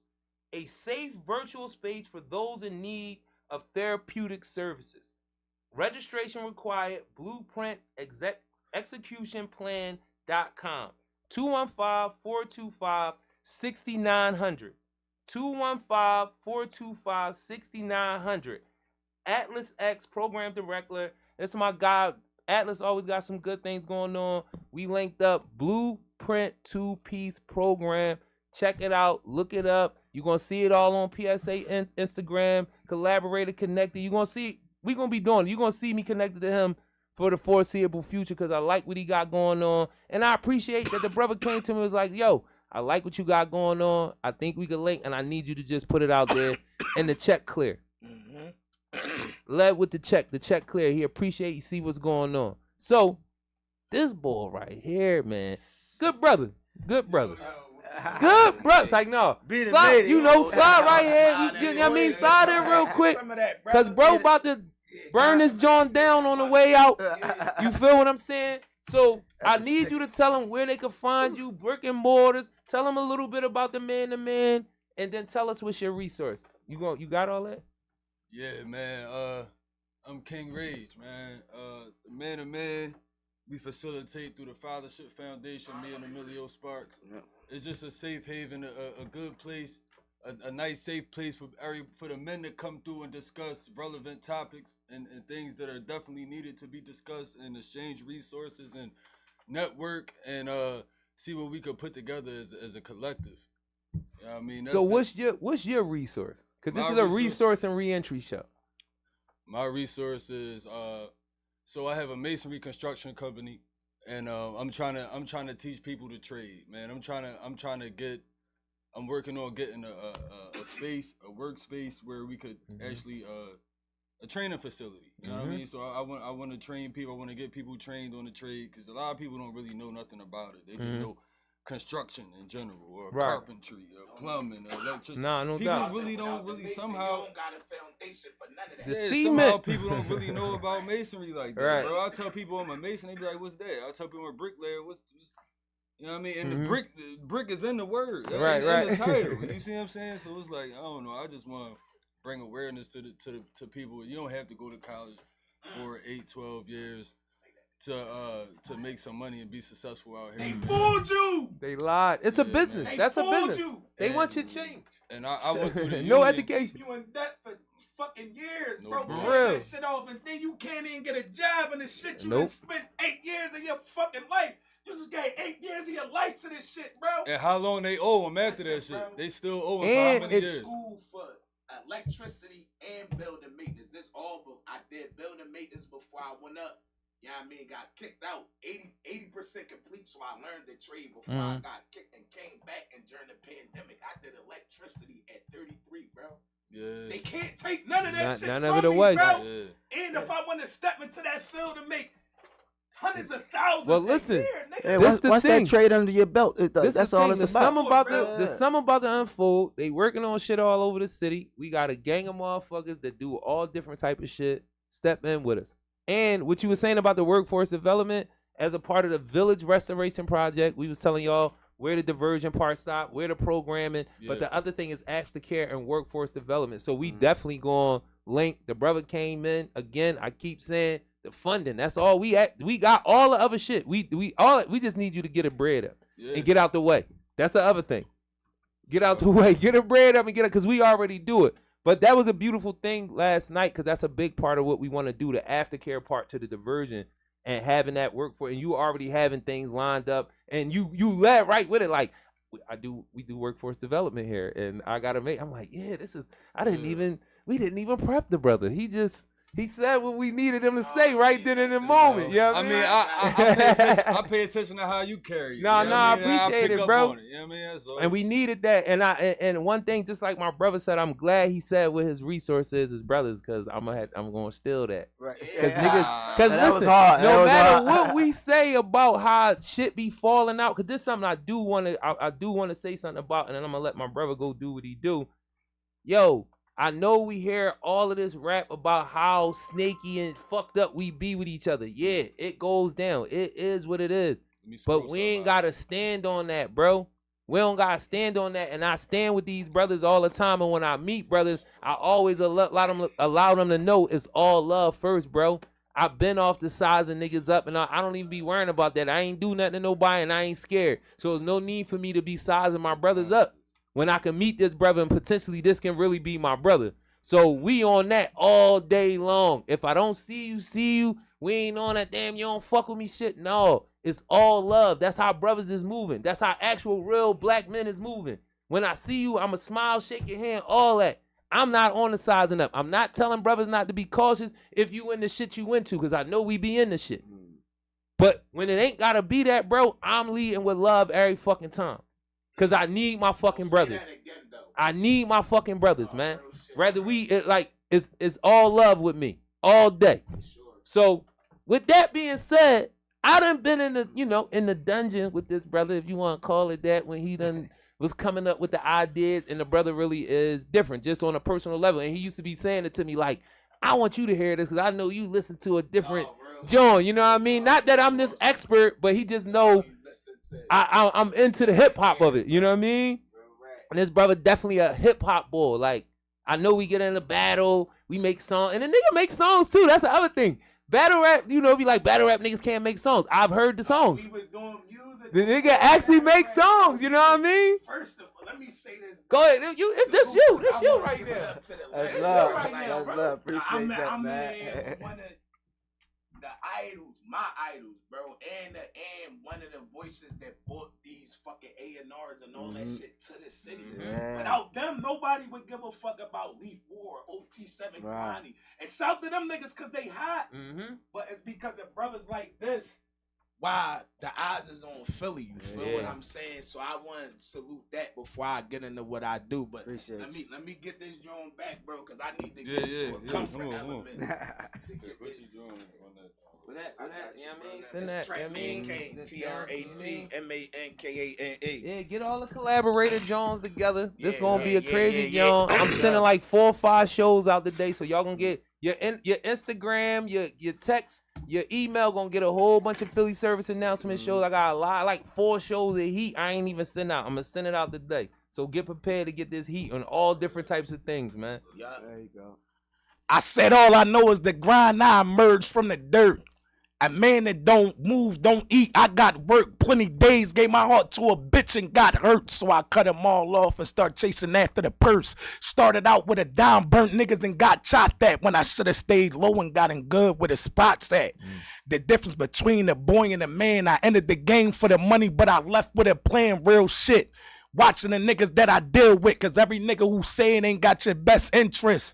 A safe virtual space for those in need of therapeutic services. Registration required. Blueprint execution plan.com. 215-425-6900. 215-425-6900. Atlas X program director. That's my guy. Atlas always got some good things going on. We linked up. Blueprint 2-piece program. Check it out. Look it up. You're going to see it all on PSA Instagram. Collaborator connected. You're going to see. We're going to be doing it. You're going to see me connected to him for the foreseeable future because I like what he got going on. And I appreciate that the brother came to me and was like, yo, I like what you got going on. I think we could link, and I need you to just put it out there and the check clear. Led with the check clear. He appreciate you see what's going on. So this boy right here, man, good brother. Good brother. It's like, no, slide, slide right here. You know what I mean? Slide in real quick. Because bro about to burn this joint down on the way out. You feel what I'm saying? So I need you to tell them where they can find you, brick and mortars. Tell them a little bit about the man, and then tell us what's your resource. You got all that? Yeah, man. I'm King Rage, man. Man to man, we facilitate through the Fathership Foundation, me and Emilio Sparks. Yep. It's just a safe haven, a good place, a nice, safe place for the men to come through and discuss relevant topics and things that are definitely needed to be discussed and exchange resources and network and see what we could put together as a collective. You know what I mean? So what's your resource? Because this is a resource and reentry show. My resource is so I have a masonry construction company, and I'm trying to teach people to trade, man. I'm working on getting a space, a workspace where we could actually a training facility. You know what I mean? So I want to train people. I want to get people trained on the trade because a lot of people don't really know nothing about it. They just know construction in general, or carpentry, or plumbing, or electricity. No people doubt. Really don't really somehow. You don't got a foundation for none of that. Somehow people don't really know about masonry like that. Right. Bro, I tell people I'm a mason, they be like, "What's that?" I tell people I'm a bricklayer. What's you know what I mean? And the brick is in the word, in the title. You see what I'm saying? So it's like I don't know. I just want to bring awareness to people. You don't have to go to college for 8, 12 years. To make some money and be successful out here. They fooled you. They lied. It's a business. Man. That's a business. You. They want you to change. And I went through the no union. education. You in debt for fucking years, No, bro. for Push real. that shit off, and then you can't even get a job in the shit you Nope. done spent 8 years of your fucking life. You just gave 8 years of your life to this shit, bro. And how long they owe them after that shit? Bro. They still owe them And for how many it's years? School for electricity and building maintenance. This all, but I did building maintenance before I went up. You know what I mean? Got kicked out. 80% complete, so I learned the trade before I got kicked and came back. And during the pandemic, I did electricity at 33, bro. Yeah. They can't take none of that shit none from of it me, away. bro. Yeah. And if I want to step into that field and make hundreds of thousands Well, listen. a year, nigga. Hey, This the once thing. that trade under your belt, This that's the all thing. it's There's about. something about the unfold. They working on shit all over the city. We got a gang of motherfuckers that do all different type of shit. Step in with us. And what you were saying about the workforce development as a part of the Village Restoration Project, we was telling y'all where the diversion part stop, where the programming, but the other thing is aftercare and workforce development. So we definitely going to link. The brother came in again. I keep saying the funding. That's all we got all the other shit. We just need you to get a bread up and get out the way. That's the other thing. Get out the way. Get a bread up and get it because we already do it. But that was a beautiful thing last night because that's a big part of what we want to do, the aftercare part to the diversion and having that work for, and you already having things lined up and you led right with it. Like we do workforce development here and I got to I'm like, yeah, we didn't even prep the brother. He said what we needed him to say right then in the moment. You know what I pay attention to how you carry it. I appreciate it, bro. You know what I mean? That's all. And we needed that. And one thing, just like my brother said, I'm glad he said what his resources, his brothers, because I'm gonna steal that. Right. Because listen, was hard. no matter what we say about how shit be falling out, because this is something I do want to say something about, and then I'm gonna let my brother go do what he do. Yo, I know we hear all of this rap about how snaky and fucked up we be with each other. Yeah, it goes down. It is what it is. But we ain't gotta stand on that, bro. We don't gotta stand on that. And I stand with these brothers all the time. And when I meet brothers, I always allow them to know it's all love first, bro. I've been off the sizing niggas up, and I don't even be worrying about that. I ain't do nothing to nobody, and I ain't scared. So there's no need for me to be sizing my brothers up when I can meet this brother, and potentially this can really be my brother. So we on that all day long. If I don't see you. We ain't on that damn you don't fuck with me shit. No, it's all love. That's how brothers is moving. That's how actual real black men is moving. When I see you, I'ma smile, shake your hand, all that. I'm not on the sizing up. I'm not telling brothers not to be cautious if you in the shit you into, because I know we be in the shit. But when it ain't gotta be that, bro, I'm leading with love every fucking time. Because I need my fucking brothers. I need my fucking brothers, man. Rather it's all love with me all day. So with that being said, I done been in the dungeon with this brother, if you want to call it that, when he done was coming up with the ideas, and the brother really is different, just on a personal level. And he used to be saying it to me like, I want you to hear this because I know you listen to a different John, you know what I mean? Not that I'm this expert, but he just know I'm into the hip hop of it, you know what I mean? And this brother definitely a hip hop boy. Like, I know we get in a battle, we make songs, and the nigga make songs too. That's the other thing. Battle rap, be like battle rap niggas can't make songs. I've heard the songs. We was doing music. The nigga actually make songs, you know what I mean? First of all, let me say this. Go ahead, this you right there. That's love. That's love. Appreciate that, I'm man. one of the idols, my idols, bro, and one of the voices that brought these fucking A&Rs and all that shit to the city. Yeah. Without them, nobody would give a fuck about Leaf War, OT7, Connie. And shout to them niggas because they hot. But it's because of brothers like this why the eyes is on Philly. You feel what I'm saying? So I want to salute that before I get into what I do. But let me get this joint back, bro, because I need to get into a comfort element. What's your joint on that? For that, you know what I mean? Send It's that, Trap TRAPMANKANA. Yeah, get all the collaborator Jones together. This gonna be a crazy Jones. I'm sending like 4 or 5 shows out today, so y'all gonna get your Instagram, your text, your email gonna get a whole bunch of Philly service announcement shows. I got a lot, like 4 shows of heat. I ain't even send out. I'm gonna send it out today. So get prepared to get this heat on all different types of things, man. Yeah, There you go. I said all I know is the grind. I emerged from the dirt. A man that don't move, don't eat. I got work plenty days, gave my heart to a bitch and got hurt. So I cut them all off and start chasing after the purse. Started out with a dime, burnt niggas and got shot at when I should have stayed low and gotten good where the spots at. The difference between the boy and the man, I entered the game for the money, but I left with it playing real shit. Watching the niggas that I deal with, cause every nigga who say it ain't got your best interest.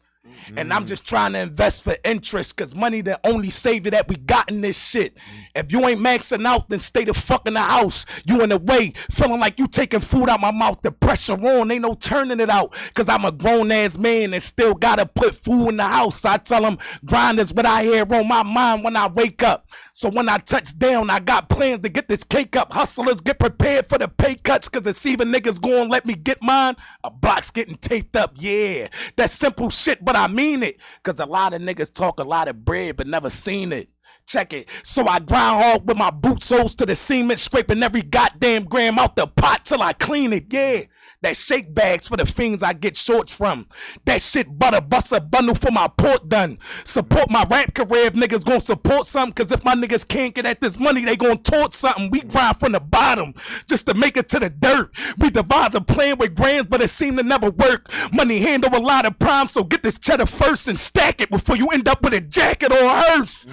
And I'm just trying to invest for interest, cause money the only savior that we got in this shit. If you ain't maxing out, then stay the fuck in the house. You in the way, feeling like you taking food out my mouth. The pressure on, ain't no turning it out. Cause I'm a grown ass man and still gotta put food in the house. I tell them grind is what I hear on my mind when I wake up. So when I touch down, I got plans to get this cake up. Hustlers get prepared for the pay cuts, cause it's even niggas going let me get mine. A block's getting taped up, yeah. That's simple shit, but I mean it. Cause a lot of niggas talk a lot of bread, but never seen it. Check it. So I grind hard with my boot soles to the cement, scraping every goddamn gram out the pot till I clean it, yeah. That shake bags for the fiends I get shorts from. That shit butter, bust a bundle for my port done. Support my rap career if niggas gon' support something. Cause if my niggas can't get at this money, they gon' tort something. We grind from the bottom just to make it to the dirt. We devise a plan with grams, but it seem to never work. Money handle a lot of problems, so get this cheddar first and stack it before you end up with a jacket or a hearse.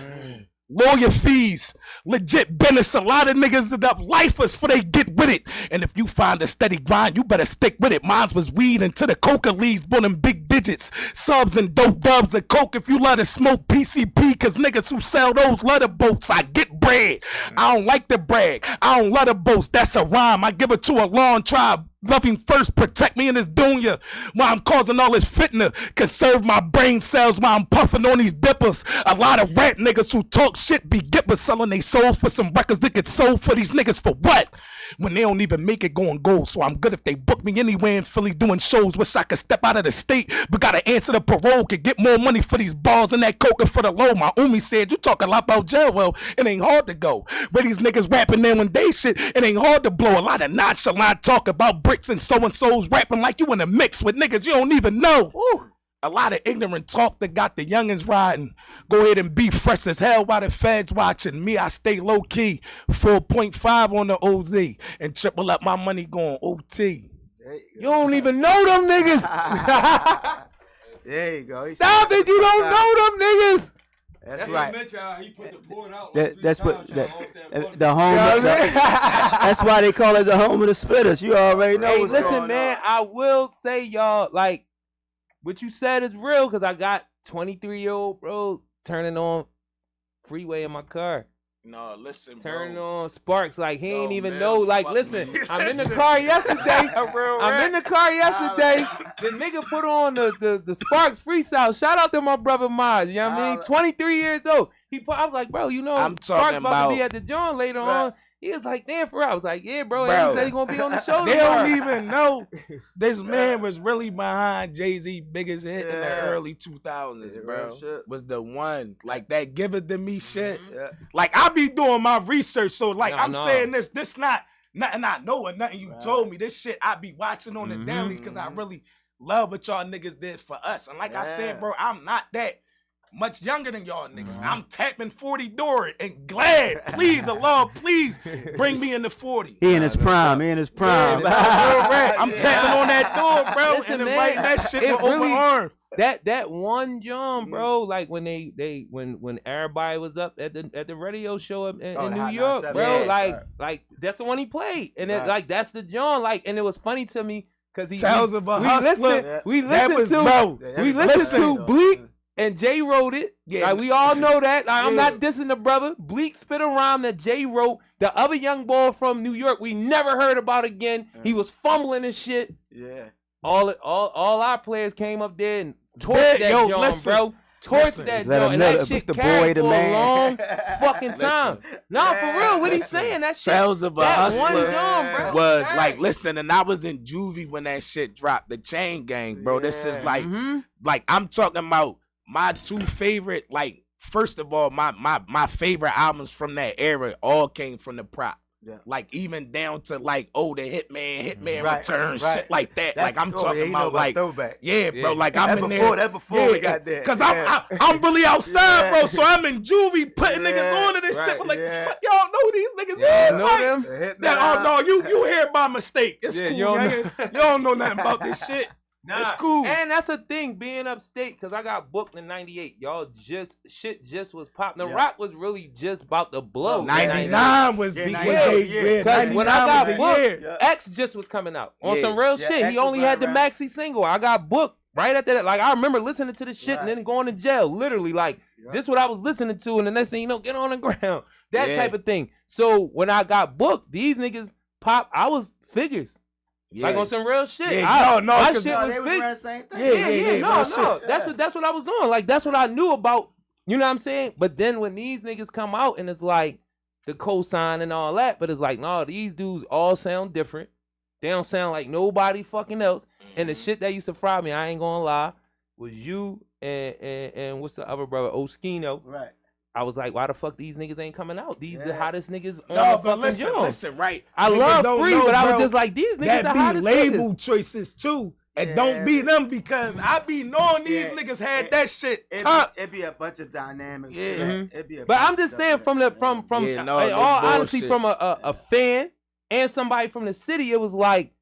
Lawyer fees, legit business. A lot of niggas end up lifers before they get with it. And if you find a steady grind, you better stick with it. Mine was weed until the coca leaves, bought them big digits. Subs and dope dubs and coke if you love to smoke PCP. Cause niggas who sell those leather boats, I get bread. I don't like to brag, I don't love to boast. That's a rhyme, I give it to a long tribe. Love him first, protect me in this dunya while I'm causing all this fitna. Conserve my brain cells while I'm puffing on these dippers. A lot of rap niggas who talk shit be gippers selling they souls for some records that get sold for these niggas for what? When they don't even make it going gold. So I'm good if they book me anywhere in Philly doing shows. Wish I could step out of the state, but gotta answer the parole. Could get more money for these balls and that coke for the low. My Umi said, you talk a lot about jail. Well, it ain't hard to go. Where these niggas rapping there when they shit, it ain't hard to blow. A lot of nonchalant talk about bricks and so-and-so's rapping like you in a mix with niggas you don't even know. Woo. A lot of ignorant talk that got the youngins riding. Go ahead and be fresh as hell while the feds watching. Me, I stay low key. 4.5 on the OZ and triple up my money going OT. You don't even know them niggas. There you go. Stop it, you don't know them niggas. That's right. He put the board out That's what the home. That's why they call it the home of the spitters. You already know. Hey, what's listen, going man. on. I will say, y'all, like what you said is real because I got 23-year-old bro turning on Freeway in my car. No, listen, Turning bro. on Sparks like he ain't even man, know. Like, fuck listen, me. I'm in the car yesterday. I'm in the car yesterday. The nigga put on the Sparks freestyle. Shout out to my brother Maj. You know what I mean? 23 years old. I was like, bro, you know, I'm Sparks talking about to be about- at the joint later on. He was like, damn, for real. I was like, yeah, bro. Bro. And he said he gonna be on the show. They tomorrow. don't even know this man was really behind Jay-Z biggest hit in the Yeah. early 2000s, bro. Real shit. Was the one. Like that give it to me shit. Yeah. Like I be doing my research, so like No, I'm no. saying this not nothing I know or nothing you told me. This shit I be watching on the daily because I really love what y'all niggas did for us. And like I Yeah. said, bro, I'm not that much younger than y'all niggas. I'm tapping 40 door it and glad, please, Allah, please bring me in the 40. He in his prime. He in his prime. I'm tapping on that door, bro, Listen, and man, inviting that shit it with open really- arms. That one John, bro, like when when everybody was up at the radio show up in the New Hot York, 97, bro, yeah. like that's the one he played, and it Right. like that's the John, like, and it was funny to me because he Tales of a hustler. Yeah. we That listened was, to bro. we listened to Listen. Bleak and Jay wrote it. Yeah. Like we all know that. Like, I'm Yeah. not dissing the brother. Bleak spit a rhyme that Jay wrote. The other young boy from New York we never heard about again. He was fumbling and shit. Yeah. All our players came up there and torched Yeah, that yo, joint, listen. bro. Torched Listen. that Let joint, him and know that that shit the boy, carried the for man. a long fucking time. Nah, for real, what he Listen. saying? That shit. Tales of a that one hustler joint, bro. was Hey. like, listen, and I was in juvie when that shit dropped. The Chain Gang, bro. This is Yeah. like, Mhm. like I'm talking about my two favorite. Like, first of all, my favorite albums from that era all came from the prop. Yeah. Like even down to like, oh, the Hitman Right, Returns, right. shit like that. That's like I'm the- talking yeah, you know about like, throwback. yeah, bro. Yeah. Like I'm That's in before- there. that's before we got there. Cause Yeah. I'm really outside, Yeah. bro. So I'm in juvie putting Yeah. niggas on to this shit. Right. But like, Yeah. fuck, y'all know who these niggas Yeah, is. know Like, them? that, oh no, you here by mistake. It's Yeah, cool. you don't You don't know nothing about this shit. It's cool. And that's a thing, being upstate, because I got booked in 98. Y'all shit was popping. The Yeah. Rock was really just about to blow. No, 99 was Yeah, the 98, year. yeah. Because when I 99 got was the booked, year. Yeah. X just was coming out on Yeah. some real Yeah, shit. X He was only had the right maxi single. I got booked right after that. Like I remember listening to the shit and Right. then going to jail. Literally, like Yeah. this what I was listening to, and the next thing you know, get on the ground. That Yeah. type of thing. So when I got booked, these niggas pop. I was figures. Like on some real shit. Yeah, no, my 'cause shit No, was they was fig- wearing the same thing. yeah, no. real shit. That's what I was on. Like that's what I knew about. You know what I'm saying? But then when these niggas come out and it's like the cosign and all that, but it's like, no, these dudes all sound different. They don't sound like nobody fucking else. And the shit that used to fry me, I ain't gonna lie, was you and what's the other brother, Oskino. Right. I was like, why the fuck these niggas ain't coming out? These the Yeah. hottest niggas on No, the but fucking joint. listen, right? I Niggas love don't Free, know, but I was bro. just like, these niggas That the be hottest label niggas. choices too. And Yeah. don't be them because I be knowing these Yeah. niggas had It- that shit It'd top. be a bunch of dynamics. Yeah. Mhm. It'd be a But bunch I'm of just stuff saying that- from Yeah, no, in no all honesty, bullshit. from a fan and somebody from the city, it was like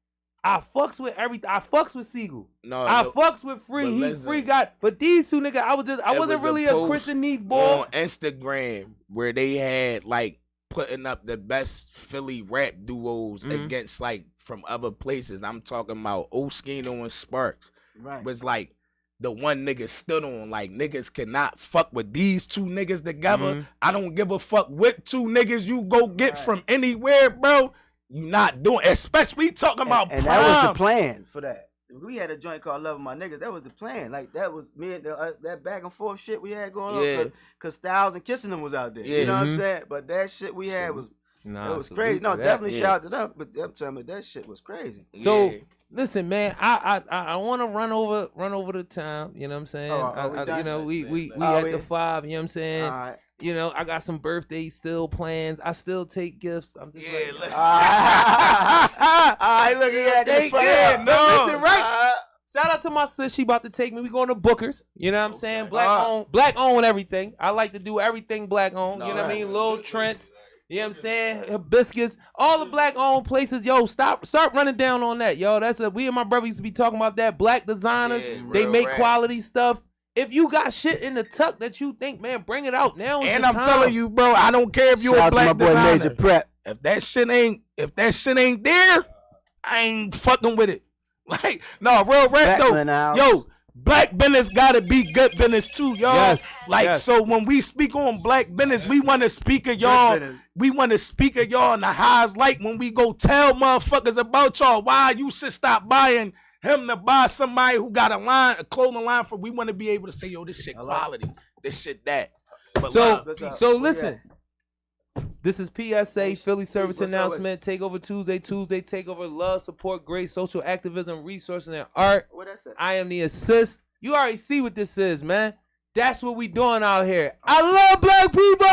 I fucks with everything. I fucks with Siegel. No, I no, fucks with Free. but He listen. Free got. But these two niggas, I It wasn't was really a a post Christian Neef boy. on Instagram where they had like putting up the best Philly rap duos Mhm. against like from other places. I'm talking about Oskino and Sparks. Right. Was like the one nigga stood on. Like niggas cannot fuck with these two niggas together. Mhm. I don't give a fuck what two niggas you go get Right. from anywhere, bro. You not doing, especially we talking about and prime. that was the plan for that. we had a joint called Love of My Niggas. That was the plan. Like that was me and that back and forth shit we had going Yeah. on. Cause Styles and Kissing Them was out there. Yeah. You know what I'm saying? But that shit we had was it was crazy. No, definitely shout to them. But I'm telling you, that shit was crazy. So Yeah. listen, man, I want to run over the time. You know what I'm saying? You know, we at the 5. You know what I'm saying? All right. You know, I got some birthdays still plans. I still take gifts. I'm just like, look. I look at that. Listen, right? Shout out to my sis. She about to take me. We going to Booker's. You know what I'm saying? Black owned everything. I like to do everything black owned. You know what I mean? Little Trent's. You know what I'm saying? Hibiscus. All the black owned places. Yo, start running down on that. Yo, we and my brother used to be talking about that. Black designers. Yeah, they real make rap. quality stuff. If you got shit in the tuck that you think, man, bring it out now. And I'm telling you, bro, I don't care if you Shout a out to my black boy designer. Major Prep. If that shit ain't there, I ain't fucking with it. Like, no, real rap though. Blackman out. Yo, black business gotta be good business too, y'all. Yes, Like, yes. so when we speak on black business, we want to speak of y'all. business. We want to speak of y'all in the highs, like when we go tell motherfuckers about y'all why you should stop buying him to buy somebody who got a clothing line for. We want to be able to say, yo, this shit quality, this shit that. But So listen. This is PSA, Philly Service what's up, Announcement, Takeover Tuesday, Takeover Love, Support, Grace, Social Activism, Resources, and Art. What that say? I am the assist. You already see what this is, man. That's what we doing out here. I love black people.